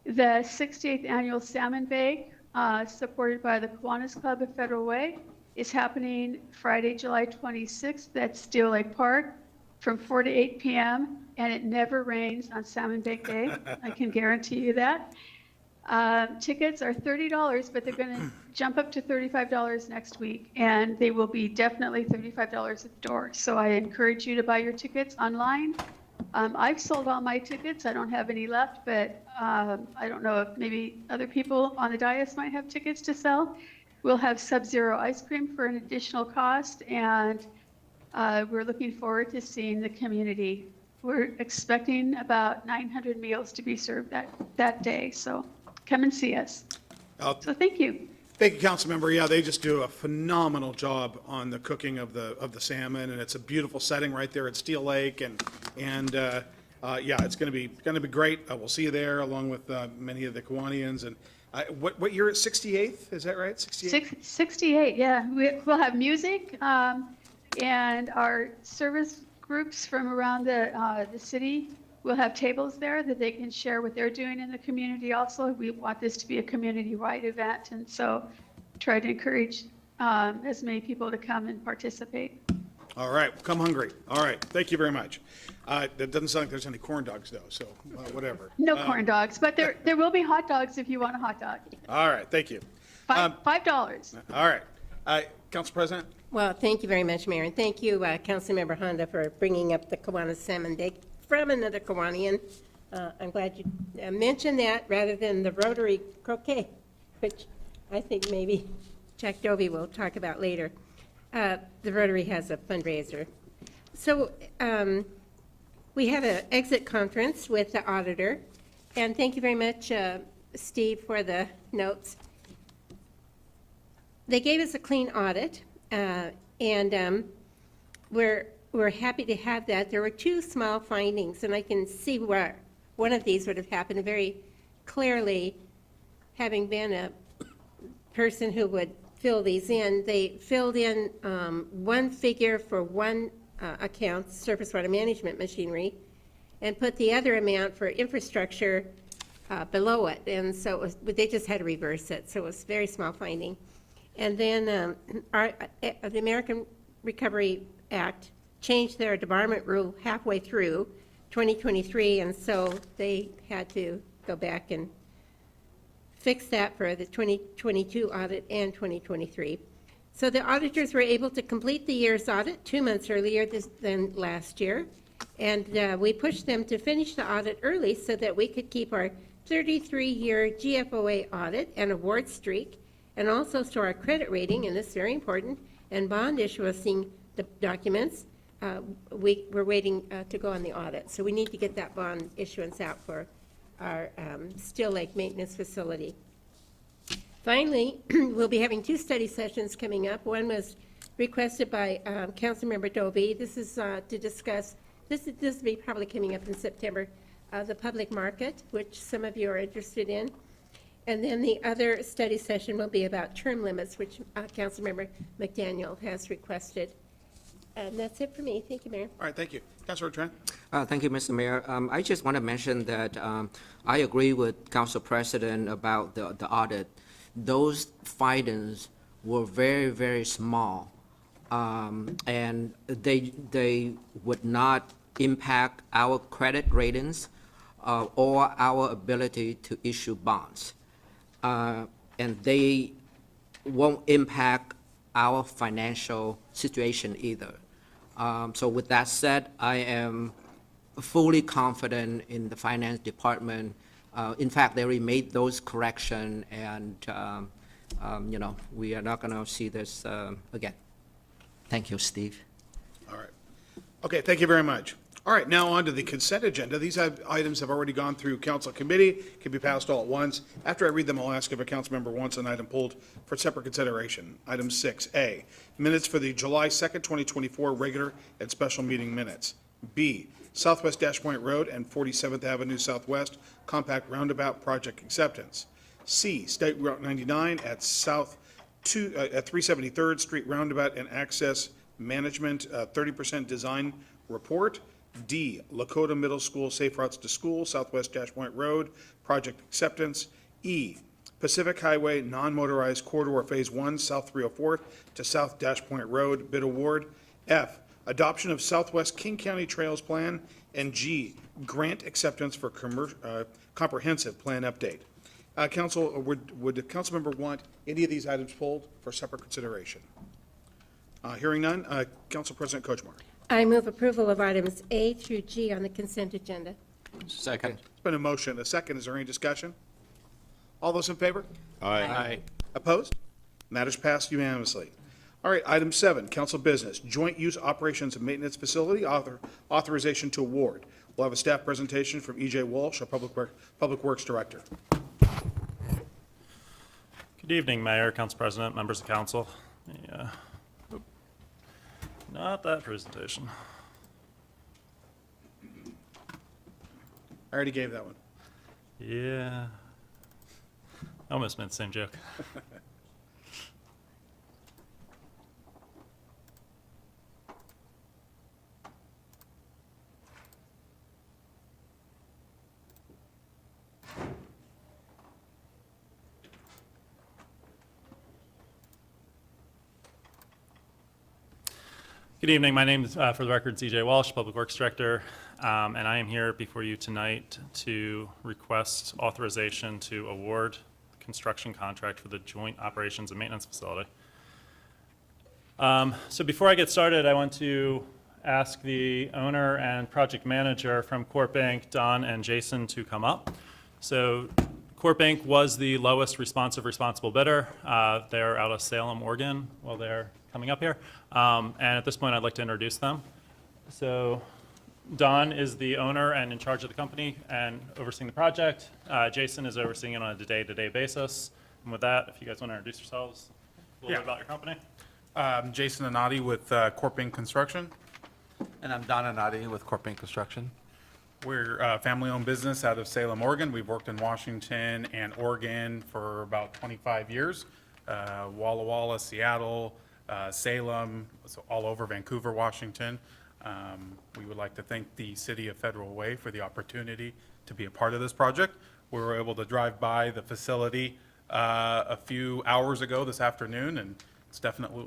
the 68th annual Salmon Bake, supported by the Kiwanis Club of Federal Way, is happening Friday, July 26th at Steel Lake Park from 4 to 8 p.m., and it never rains on Salmon Bake Day. I can guarantee you that. Tickets are $30, but they're going to jump up to $35 next week, and they will be definitely $35 at the door. So I encourage you to buy your tickets online. I've sold all my tickets. I don't have any left, but I don't know if maybe other people on the dais might have tickets to sell. We'll have Sub-Zero ice cream for an additional cost, and we're looking forward to seeing the community. We're expecting about 900 meals to be served that day, so come and see us. So thank you. Thank you, Councilmember. Yeah, they just do a phenomenal job on the cooking of the salmon, and it's a beautiful setting right there at Steel Lake, and yeah, it's going to be great. We'll see you there along with many of the Kiwanians. And what year? 68th? Is that right? 68. 68, yeah. We'll have music, and our service groups from around the city will have tables there that they can share what they're doing in the community also. We want this to be a community-wide event, and so try to encourage as many people to come and participate. All right, come hungry. All right, thank you very much. That doesn't sound like there's any corn dogs, though, so whatever. No corn dogs, but there will be hot dogs if you want a hot dog. All right, thank you. $5. All right. Council President? Well, thank you very much, Mayor, and thank you, Councilmember Honda, for bringing up the Kiwanis Salmon Day from another Kiwanian. I'm glad you mentioned that rather than the Rotary croquet, which I think maybe Jack Dovey will talk about later. The Rotary has a fundraiser. So we had an exit conference with the auditor, and thank you very much, Steve, for the notes. They gave us a clean audit, and we're happy to have that. There were two small findings, and I can see where one of these would have happened very clearly, having been a person who would fill these in. They filled in one figure for one account, surface water management machinery, and put the other amount for infrastructure below it. And so it was, but they just had to reverse it, so it was a very small finding. And then the American Recovery Act changed their debarment rule halfway through 2023, and so they had to go back and fix that for the 2022 audit and 2023. So the auditors were able to complete the year's audit 2 months earlier than last year, and we pushed them to finish the audit early so that we could keep our 33-year GFOA audit and award streak, and also store our credit rating, and this is very important, and bond issuing the documents. We're waiting to go on the audit. So we need to get that bond issuance out for our Steel Lake maintenance facility. Finally, we'll be having two study sessions coming up. One was requested by Councilmember Dovey. This is to discuss, this will be probably coming up in September, the public market, which some of you are interested in. And then the other study session will be about term limits, which Councilmember McDaniel has requested. And that's it for me. Thank you, Mayor. All right, thank you. Councilor Tran? Thank you, Mr. Mayor. I just want to mention that I agree with Council President about the audit. Those findings were very, very small, and they would not impact our credit ratings or our ability to issue bonds. And they won't impact our financial situation either. So with that said, I am fully confident in the finance department. In fact, they already made those corrections, and you know, we are not going to see this again. Thank you, Steve. All right. Okay, thank you very much. All right, now on to the consent agenda. These items have already gone through council committee, can be passed all at once. After I read them, I'll ask if a council member wants an item pulled for separate consideration. Item 6A, minutes for the July 2nd, 2024 regular and special meeting minutes. B, Southwest Dash Point Road and 47th Avenue Southwest Compact Roundabout Project Acceptance. C, State Route 99 at 373rd Street Roundabout and Access Management 30% Design Report. D, Lakota Middle School Safe Routes to School, Southwest Dash Point Road, Project Acceptance. E, Pacific Highway Non-Motorized Corridor Phase 1, South 304th to South Dash Point Road, Bid Award. F, adoption of Southwest King County Trails Plan, and G, grant acceptance for comprehensive plan update. Council, would the council member want any of these items pulled for separate consideration? Hearing none, Council President Kochmar. I move approval of items A through G on the consent agenda. Second. It's been a motion, a second. Is there any discussion? All those in favor? Aye. Opposed? Matters passed unanimously. All right, item 7, council business, joint use operations and maintenance facility, authorization to award. We'll have a staff presentation from E.J. Walsh, our Public Works Director. Good evening, Mayor, Council President, members of council. Yeah. Not that presentation. I already gave that one. Yeah. I almost made the same joke. Good evening. My name is, for the record, E.J. Walsh, Public Works Director, and I am here before you tonight to request authorization to award the construction contract for the Joint Operations and Maintenance Facility. So before I get started, I want to ask the owner and project manager from Corp Inc., Don and Jason, to come up. So Corp Inc. was the lowest responsive responsible bidder. They're out of Salem, Oregon. Well, they're coming up here. And at this point, I'd like to introduce them. So Don is the owner and in charge of the company and overseeing the project. Jason is overseeing it on a day-to-day basis. And with that, if you guys want to introduce yourselves, a little bit about your company. Jason Anati with Corp Inc. Construction. And I'm Don Anati with Corp Inc. Construction. We're a family-owned business out of Salem, Oregon. We've worked in Washington and Oregon for about 25 years. Walla Walla, Seattle, Salem, so all over Vancouver, Washington. We would like to thank the City of Federal Way for the opportunity to be a part of this project. We were able to drive by the facility a few hours ago this afternoon, and it's definitely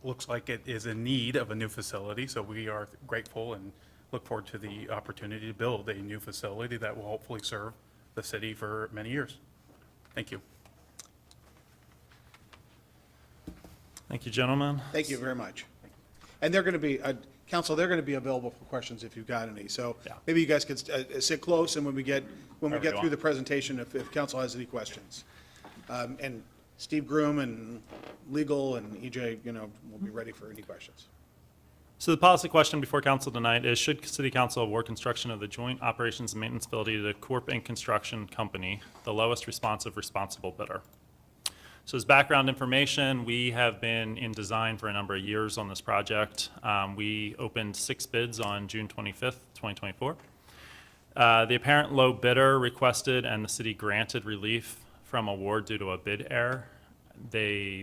looks like it is in need of a new facility. So we are grateful and look forward to the opportunity to build a new facility that will hopefully serve the city for many years. Thank you. Thank you, gentlemen. Thank you very much. And they're going to be, council, they're going to be available for questions if you've got any. So maybe you guys could sit close, and when we get through the presentation, if council has any questions. And Steve Groom and legal and EJ, will be ready for any questions. So the policy question before council tonight is, should City Council award construction of the Joint Operations and Maintenance Facility to Corp Inc. Construction Company, the lowest responsive responsible bidder? So as background information, we have been in design for a number of years on this project. We opened 6 bids on June 25th, 2024. The apparent low bidder requested and the city granted relief from award due to a bid error. Their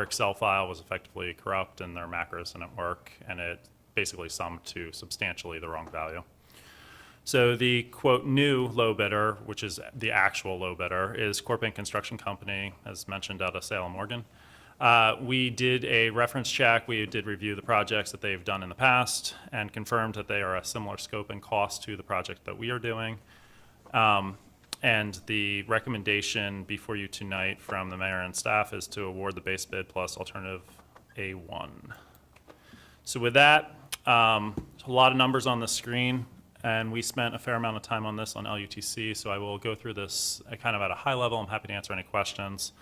Excel file was effectively corrupt and their macros didn't work, and it basically summed to substantially the wrong value. So the quote new low bidder, which is the actual low bidder, is Corp Inc. Construction Company, as mentioned, out of Salem, Oregon. We did a reference check. We did review the projects that they've done in the past and confirmed that they are a similar scope and cost to the project that we are doing. And the recommendation before you tonight from the mayor and staff is to award the base bid plus alternative A1. So with that, a lot of numbers on the screen, and we spent a fair amount of time on this on LUTC, so I will go through this kind of at a high level. I'm happy to answer any questions,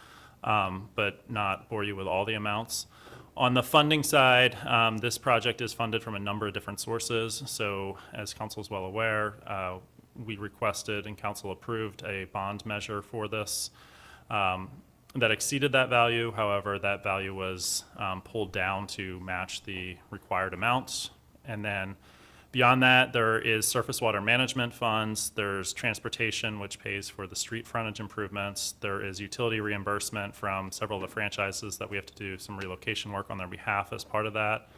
but not bore you with all the amounts. On the funding side, this project is funded from a number of different sources. So as council is well aware, we requested and council approved a bond measure for this that exceeded that value. However, that value was pulled down to match the required amounts. And then beyond that, there is surface water management funds. There's transportation, which pays for the street frontage improvements. There is utility reimbursement from several of the franchises that we have to do some relocation work on their behalf as part of that.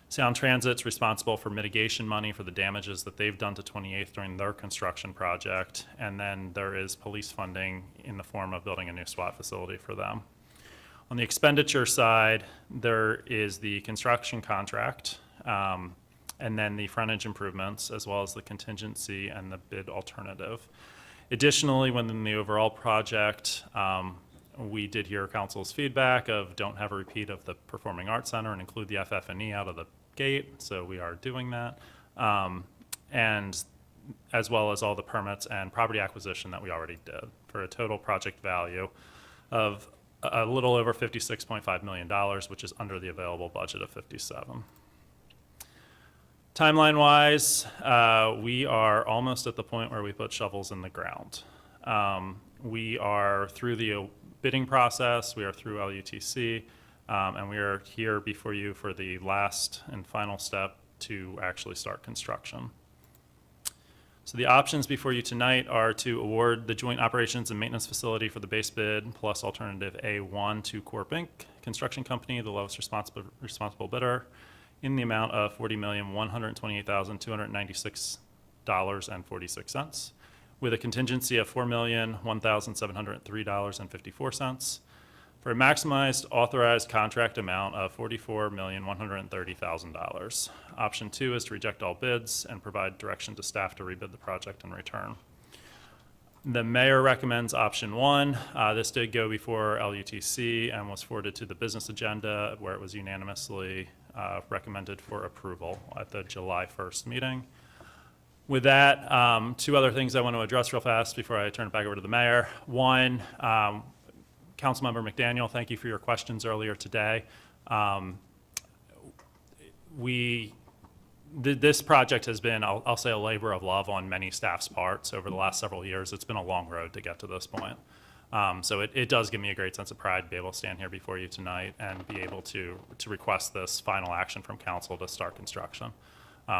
Sound Transit's responsible for mitigation money for the damages that they've done to 28th during their construction project. And then there is police funding in the form of building a new SWAT facility for them. On the expenditure side, there is the construction contract, and then the frontage improvements, as well as the contingency and the bid alternative. Additionally, within the overall project, we did hear council's feedback of don't have a repeat of the Performing Arts Center and include the FF&E out of the gate, so we are doing that. And as well as all the permits and property acquisition that we already did, for a total project value of a little over $56.5 million, which is under the available budget of $57. Timeline-wise, we are almost at the point where we put shovels in the ground. We are through the bidding process, we are through LUTC, and we are here before you for the last and final step to actually start construction. So the options before you tonight are to award the joint operations and maintenance facility for the base bid plus alternative A1 to Corp Inc., construction company, the lowest responsible bidder, in the amount of $40,128,296.46, with a contingency of $4,001,703.54, for a maximized authorized contract amount of $44,130,000. Option 2 is to reject all bids and provide direction to staff to rebid the project in return. The mayor recommends option 1. This did go before LUTC and was forwarded to the business agenda, where it was unanimously recommended for approval at the July 1st meeting. With that, 2 other things I want to address real fast before I turn it back over to the mayor. One, Councilmember McDaniel, thank you for your questions earlier today. This project has been, I'll say, a labor of love on many staff's parts over the last several years. It's been a long road to get to this point. So it does give me a great sense of pride to be able to stand here before you tonight and be able to request this final action from council to start construction.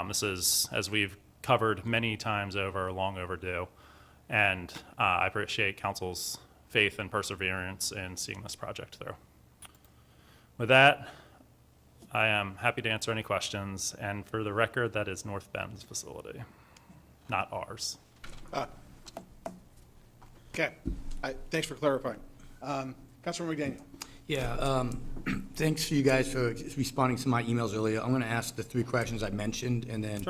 This is, as we've covered many times over, long overdue, and I appreciate council's faith and perseverance in seeing this project through. With that, I am happy to answer any questions, and for the record, that is North Bend's facility, not ours. Okay, thanks for clarifying. Councilor McDaniel. Yeah, thanks for you guys for responding to my emails earlier. I'm going to ask the 3 questions I mentioned and then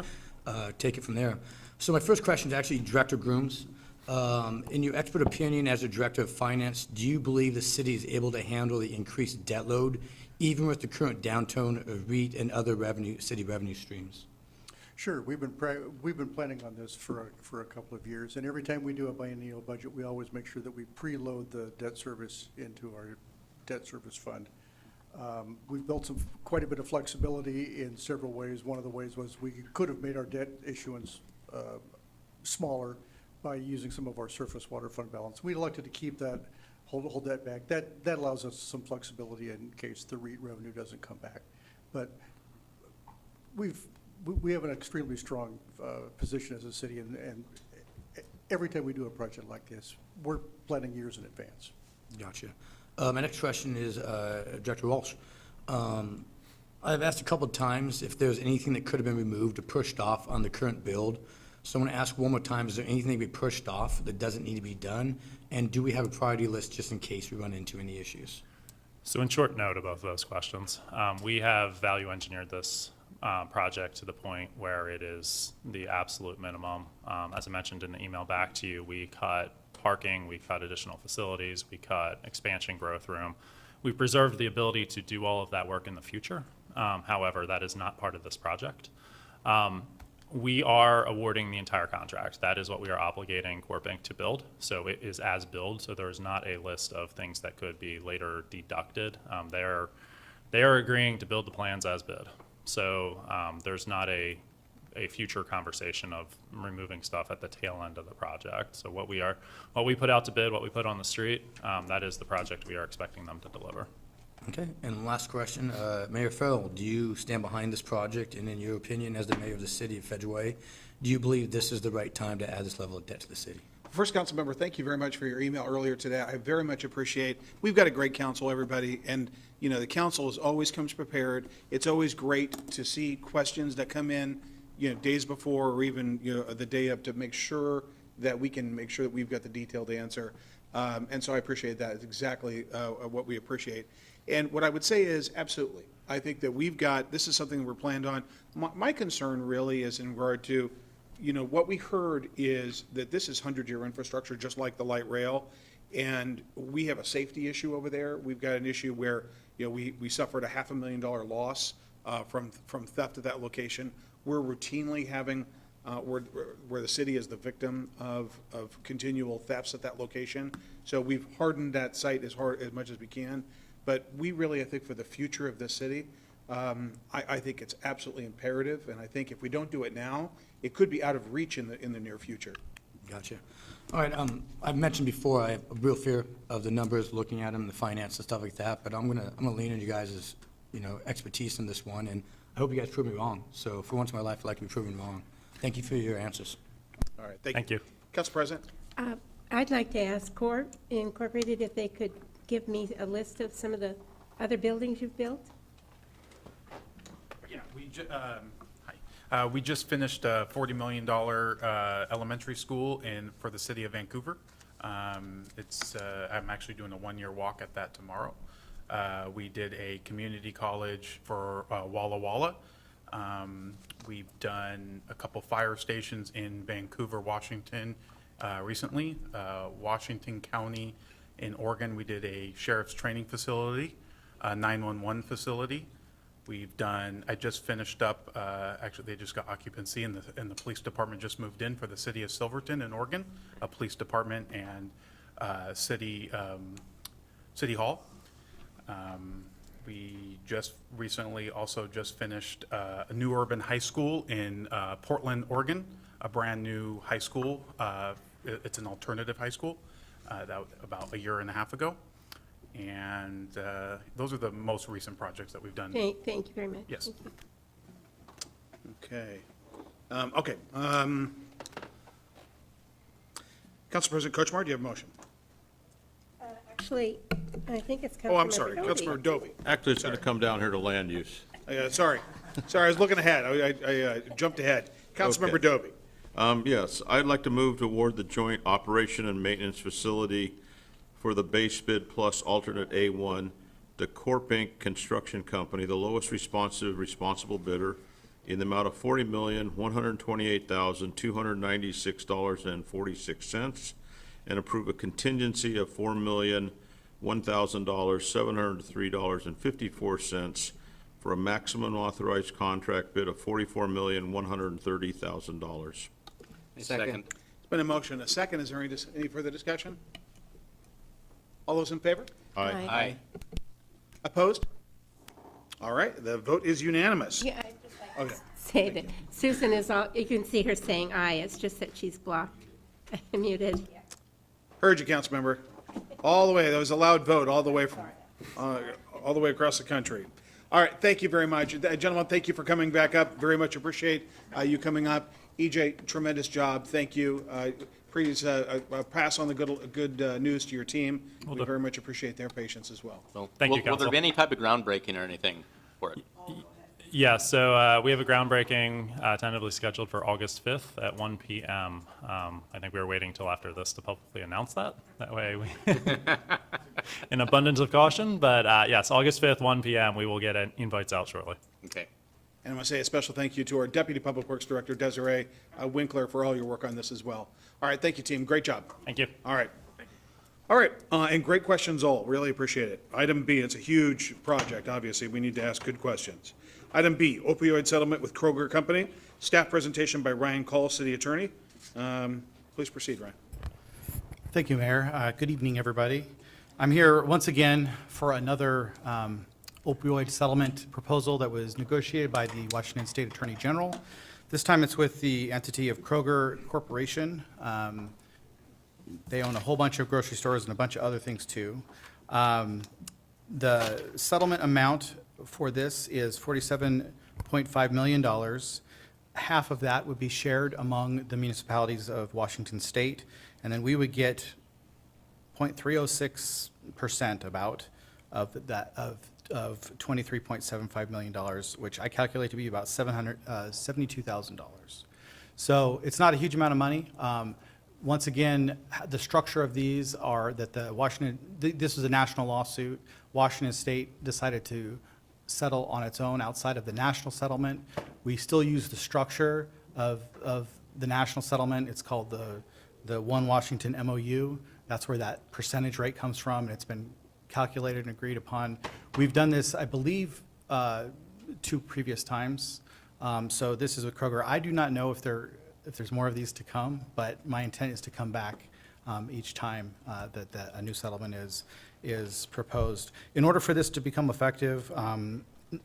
take it from there. So my first question is actually Director Grooms. In your expert opinion as a Director of Finance, do you believe the city is able to handle the increased debt load, even with the current downturn of REIT and other city revenue streams? Sure. We've been planning on this for a couple of years, and every time we do a biennial budget, we always make sure that we preload the debt service into our debt service fund. We've built quite a bit of flexibility in several ways. One of the ways was we could have made our debt issuance smaller by using some of our surface water fund balance. We elected to keep that, hold that back. That allows us some flexibility in case the REIT revenue doesn't come back. But we have an extremely strong position as a city, and every time we do a project like this, we're planning years in advance. Gotcha. My next question is Director Walsh. I've asked a couple of times if there's anything that could have been removed or pushed off on the current build. So I'm going to ask one more time, is there anything to be pushed off that doesn't need to be done? And do we have a priority list just in case we run into any issues? So in short note of both of those questions, we have value engineered this project to the point where it is the absolute minimum. As I mentioned in the email back to you, we cut parking, we cut additional facilities, we cut expansion growth room. We preserved the ability to do all of that work in the future. However, that is not part of this project. We are awarding the entire contract. That is what we are obligating Corp Inc. to build. So it is as build, so there is not a list of things that could be later deducted. They are agreeing to build the plans as bid. So there's not a future conversation of removing stuff at the tail end of the project. So what we put out to bid, what we put on the street, that is the project we are expecting them to deliver. Okay, and last question, Mayor Farrell, do you stand behind this project? And in your opinion, as the mayor of the city of Federal Way, do you believe this is the right time to add this level of debt to the city? First, council member, thank you very much for your email earlier today. I very much appreciate. We've got a great council, everybody, and the council always comes prepared. It's always great to see questions that come in, days before or even the day up to make sure that we can make sure that we've got the detailed answer. And so I appreciate that. It's exactly what we appreciate. And what I would say is, absolutely. I think that this is something we're planned on. My concern really is in regard to, what we heard is that this is 100-year infrastructure, just like the light rail. And we have a safety issue over there. We've got an issue where, we suffered a $500,000 loss from theft at that location. We're routinely having, where the city is the victim of continual thefts at that location. So we've hardened that site as much as we can. But we really, I think, for the future of this city, I think it's absolutely imperative. And I think if we don't do it now, it could be out of reach in the near future. Gotcha. All right, I've mentioned before, I have a real fear of the numbers, looking at them, the finance and stuff like that, but I'm gonna lean on you guys' expertise in this one, and I hope you guys prove me wrong. So for once in my life, I'd like to be proven wrong. Thank you for your answers. All right, Thank you. Council President? I'd like to ask Corp Incorporated if they could give me a list of some of the other buildings you've built. Yeah, we just finished a $40 million elementary school for the city of Vancouver. I'm actually doing a one-year walk at that tomorrow. We did a community college for Walla Walla. We've done a couple fire stations in Vancouver, Washington recently. Washington County in Oregon, we did a sheriff's training facility, a 911 facility. I just finished up, actually, they just got occupancy, and the police department just moved in for the city of Silverton in Oregon, a police department and city hall. We just recently also just finished a new urban high school in Portland, Oregon, a brand-new high school. It's an alternative high school, about a year and a half ago. And those are the most recent projects that we've done. Thank you very much. Yes. Thank you. Okay. Council President Kochmar, do you have a motion? Actually, I think it's Councilmember Oh, I'm sorry, Dovey. Councilmember Dovey. Actually, it's going to come down here to land use. Sorry, I was looking ahead. I jumped ahead. Councilmember Dovey. Yes, I'd like to move to award the joint operation and maintenance facility for the base bid plus alternate A1 to Corp Inc. Construction Company, the lowest responsible bidder, in the amount of $40,128,296.46, and approve a contingency of $4,001,703.54 for a maximum authorized contract bid of $44,130,000. Second. It's been a motion, a second. Is there any further discussion? All those in favor? Aye. Aye. Opposed? All right, the vote is unanimous. Yeah, I'd just like Okay. to say that Susan is all, you can see her saying aye, it's just that she's blocked, muted. Heard you, Councilmember. All the way, that was a loud vote, all the way from, all the way across the country. All right, thank you very much. Gentlemen, thank you for coming back up. Very much appreciate you coming up. EJ, tremendous job. Thank you. Please pass on the good news to your team. We very much appreciate their patience as well. Well, Thank you, will there Council. be any type of groundbreaking or anything for it? Yeah, so we have a groundbreaking tentatively scheduled for August 5th at 1 p.m. I think we were waiting till after this to publicly announce that. That way, in abundance of caution. But yes, August 5th, 1 p.m. We will get invites out shortly. Okay. And I want to say a special thank you to our Deputy Public Works Director, Desiree Winkler, for all your work on this as well. All right, thank you, team. Great job. Thank you. All right. All right, and great questions all. Really appreciate it. Item B, it's a huge project, obviously. We need to ask good questions. Item B, opioid settlement with Kroger Company. Staff presentation by Ryan Call, City Attorney. Please proceed, Ryan. Thank you, Mayor. Good evening, everybody. I'm here once again for another opioid settlement proposal that was negotiated by the Washington State Attorney General. This time it's with the entity of Kroger Corporation. They own a whole bunch of grocery stores and a bunch of other things too. The settlement amount for this is $47.5 million. Half of that would be shared among the municipalities of Washington State, and then we would get 0.306% about of that of $23.75 million, which I calculate to be about $72,000. So it's not a huge amount of money. Once again, the structure of these are that the this is a national lawsuit. Washington State decided to settle on its own outside of the national settlement. We still use the structure of the national settlement. It's called the One Washington MOU. That's where that percentage rate comes from, and it's been calculated and agreed upon. We've done this, I believe, 2 previous times. So this is with Kroger. I do not know if there's more of these to come, but my intent is to come back each time that a new settlement is proposed. In order for this to become effective,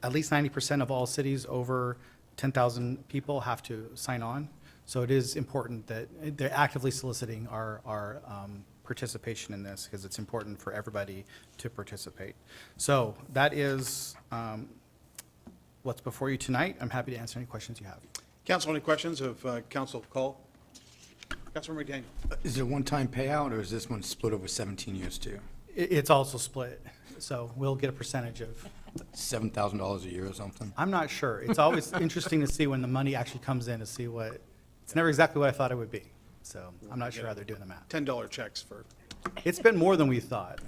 at least 90% of all cities over 10,000 people have to sign on. So it is important that they're actively soliciting our participation in this, because it's important for everybody to participate. So that is what's before you tonight. I'm happy to answer any questions you have. Council, any questions of Council Cole? Councilmember McDaniel. Is it a one-time payout, or is this one split over 17 years too? It's also split, so we'll get a percentage of. $7,000 a year or something? I'm not sure. It's always interesting to see when the money actually comes in, to see what, it's never exactly what I thought it would be. So I'm not sure how they're doing the math. $10 checks for. It's been more than we thought.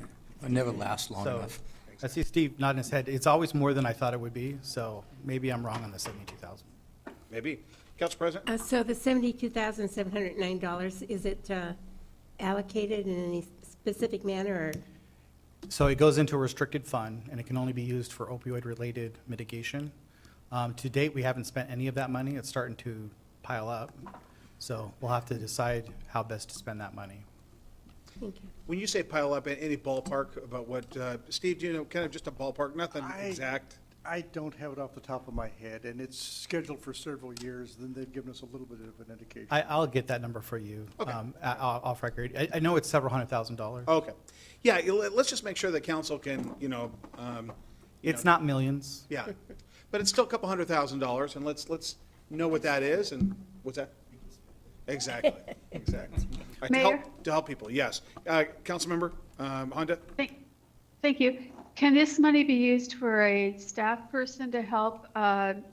It never lasts long So, enough. I see Steve nodding his head. It's always more than I thought it would be, so maybe I'm wrong on the 72,000. Maybe. Council President? So the $72,709, is it allocated in any specific manner, or? So it goes into a restricted fund, and it can only be used for opioid-related mitigation. To date, we haven't spent any of that money. It's starting to pile up. So we'll have to decide how best to spend that money. Thank you. When you say pile up, any ballpark about what, Steve, do you know, kind of just a ballpark, nothing exact? I don't have it off the top of my head, and it's scheduled for several years, then they've given us a little bit of an indication. I'll get that number for you Okay. off record. I know it's several $100,000. Okay. Yeah, let's just make sure that council can, It's not millions. yeah. But it's still a couple $100,000, and let's know what that is, and what's that? Exactly, exactly. All right, Mayor? to help people, yes. Councilmember Honda? Thank you. Can this money be used for a staff person to help go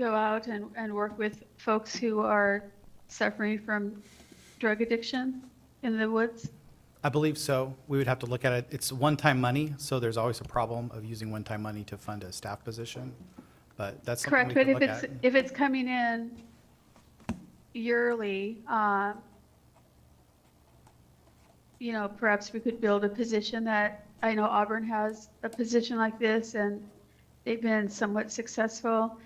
out and work with folks who are suffering from drug addiction in the woods? I believe so. We would have to look at it. It's one-time money, so there's always a problem of using one-time money to fund a staff position. But that's something Correct, we but could look at. if it's coming in yearly, perhaps we could build a position that, I know Auburn has a position like this, and they've been somewhat successful,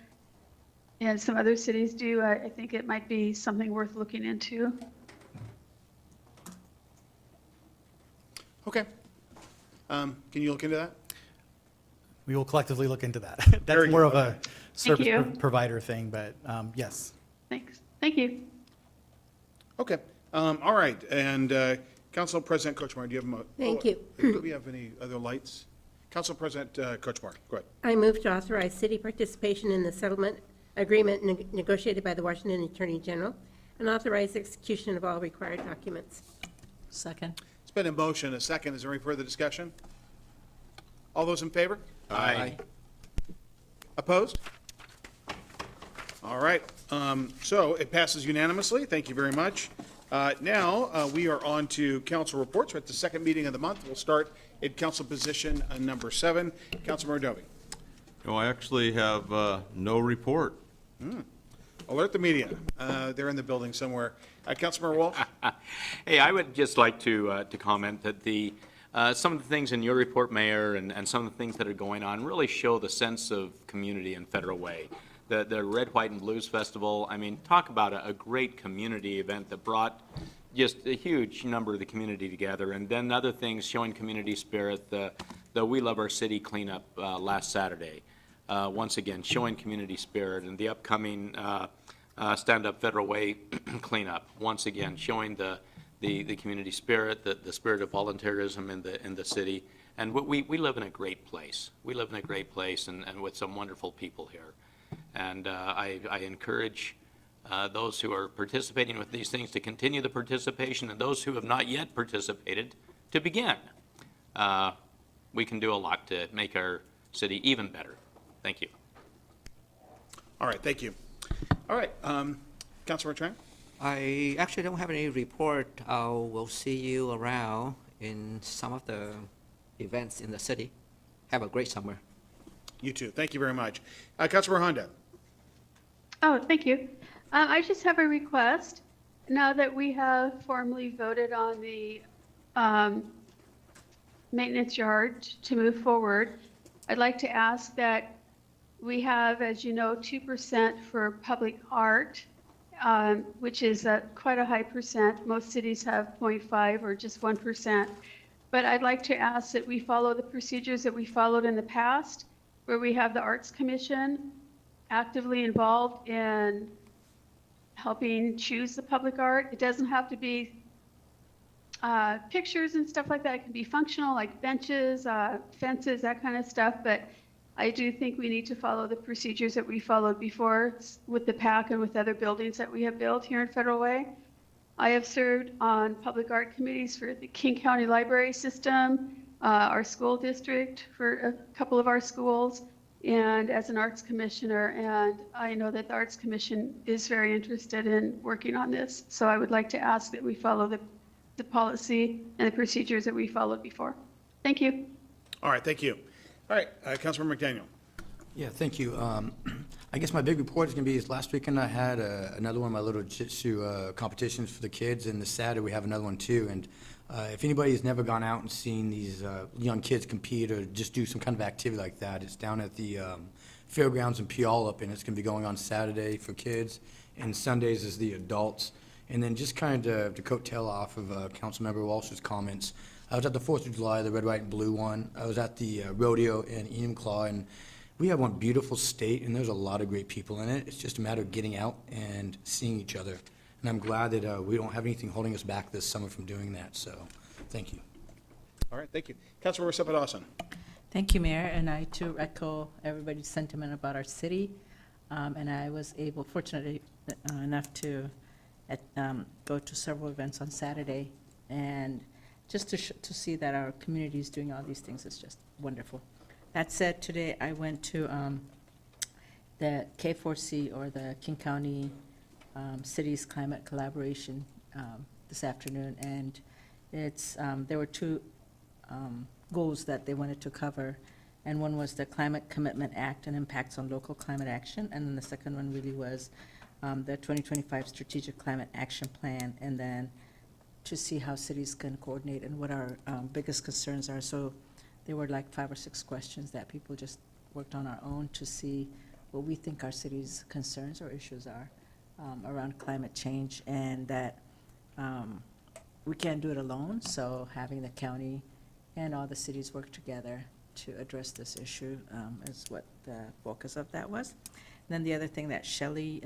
and some other cities do. I think it might be something worth looking into. Okay. Can you look into that? We will collectively look into that. Very That's more good. of a Okay. service you. provider thing, but yes. Thanks. Thank you. Okay. All right. And Council President Kochmar, do you have Thank you. Do we have any other lights? Council President Kochmar, go ahead. I move to authorize city participation in the settlement agreement negotiated by the Washington Attorney General and authorize execution of all required documents. Second. It's been in motion, a second. Is there any further discussion? All those in favor? Aye. Opposed? All right. So it passes unanimously. Thank you very much. Now, we are on to council reports. We're at the second meeting of the month. We'll start at council position number 7. Councilmember Dovey. No, I actually have no report. Alert the media. They're in the building somewhere. Councilmember Walsh? Hey, I would just like to comment that some of the things in your report, Mayor, and some of the things that are going on really show the sense of community in Federal Way. The Red, White, and Blues Festival, I mean, talk about a great community event that brought just a huge number of the community together. And then other things showing community spirit, the We Love Our City cleanup last Saturday. Once again, showing community spirit, and the upcoming Stand Up Federal Way cleanup. Once again, showing the community spirit, the spirit of volunteerism in the city. And we live in a great place. We live in a great place and with some wonderful people here. And I encourage those who are participating with these things to continue the participation, and those who have not yet participated to begin. We can do a lot to make our city even better. Thank you. All right, thank you. All right, Councilmember Tran? I actually don't have any report. I will see you around in some of the events in the city. Have a great summer. You too. Thank you very much. Councilmember Honda. Oh, thank you. I just have a request. Now that we have formally voted on the maintenance yard to move forward, I'd like to ask that we have, as you know, 2% for public art, which is quite a high percent. Most cities have 0.5 or just 1%. But I'd like to ask that we follow the procedures that we followed in the past, where we have the Arts Commission actively involved in helping choose the public art. It doesn't have to be pictures and stuff like that. It can be functional, like benches, fences, that kind of stuff. But I do think we need to follow the procedures that we followed before with the PAC and with other buildings that we have built here in Federal Way. I have served on public art committees for the King County Library System, our school district for a couple of our schools, and as an arts commissioner, and I know that the Arts Commission is very interested in working on this. So I would like to ask that we follow the policy and the procedures that we followed before. Thank you. All right, thank you. All right, Councilmember McDaniel. Yeah, thank you. I guess my big report is going to be is last weekend I had another one of my little jiu-jitsu competitions for the kids, and this Saturday we have another one too. And if anybody has never gone out and seen these young kids compete or just do some kind of activity like that, it's down at the fairgrounds in Puyallup, and it's going to be going on Saturday for kids, and Sundays is the adults. And then just kind of to coattail off of Councilmember Walsh's comments, I was at the 4th of July, the red, white, and blue one. I was at the rodeo in Enumclaw, and we have one beautiful state, and there's a lot of great people in it. It's just a matter of getting out and seeing each other. And I'm glad that we don't have anything holding us back this summer from doing that, so thank you. All right, thank you. Councilmember Seppa Dawson. Thank you, Mayor, and I too echo everybody's sentiment about our city. And I was fortunate enough to go to several events on Saturday, and just to see that our community is doing all these things is just wonderful. That said, today I went to the K4C, or the King County Cities Climate Collaboration, this afternoon, and there were two goals that they wanted to cover, and one was the Climate Commitment Act and impacts on local climate action, and then the second one really was the 2025 Strategic Climate Action Plan, and then to see how cities can coordinate and what our biggest concerns are. So there were like 5 or 6 questions that people just worked on our own to see what we think our city's concerns or issues are around climate change, and that we can't do it alone. So having the county and all the cities work together to address this issue is what the focus of that was. And then the other thing that Shelley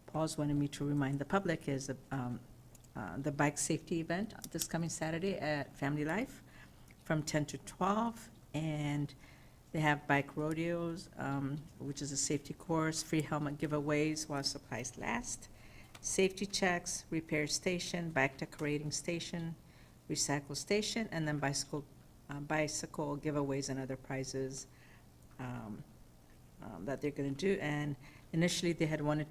Pauls wanted me to remind the public is the bike safety event this coming Saturday at Family Life from 10 to 12, and they have bike rodeos, which is a safety course, free helmet giveaways while supplies last, safety checks, repair station, bike decorating station, recycle station, and then bicycle giveaways and other prizes that they're going to do. And initially, they had wanted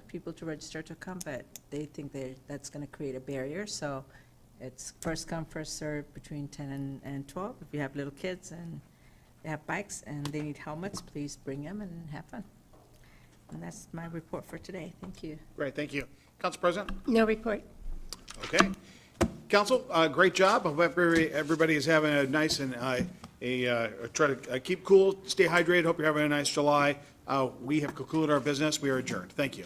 people to register to come, but they think that's going to create a barrier. So it's first come, first served between 10 and 12. If you have little kids and they have bikes and they need helmets, please bring them and have fun. And that's my report for today. Thank you. Great, thank you. Council President? No report. Okay. Council, great job. I hope everybody is having a nice and try to keep cool, stay hydrated. Hope you're having a nice July. We have concluded our business. We are adjourned. Thank you.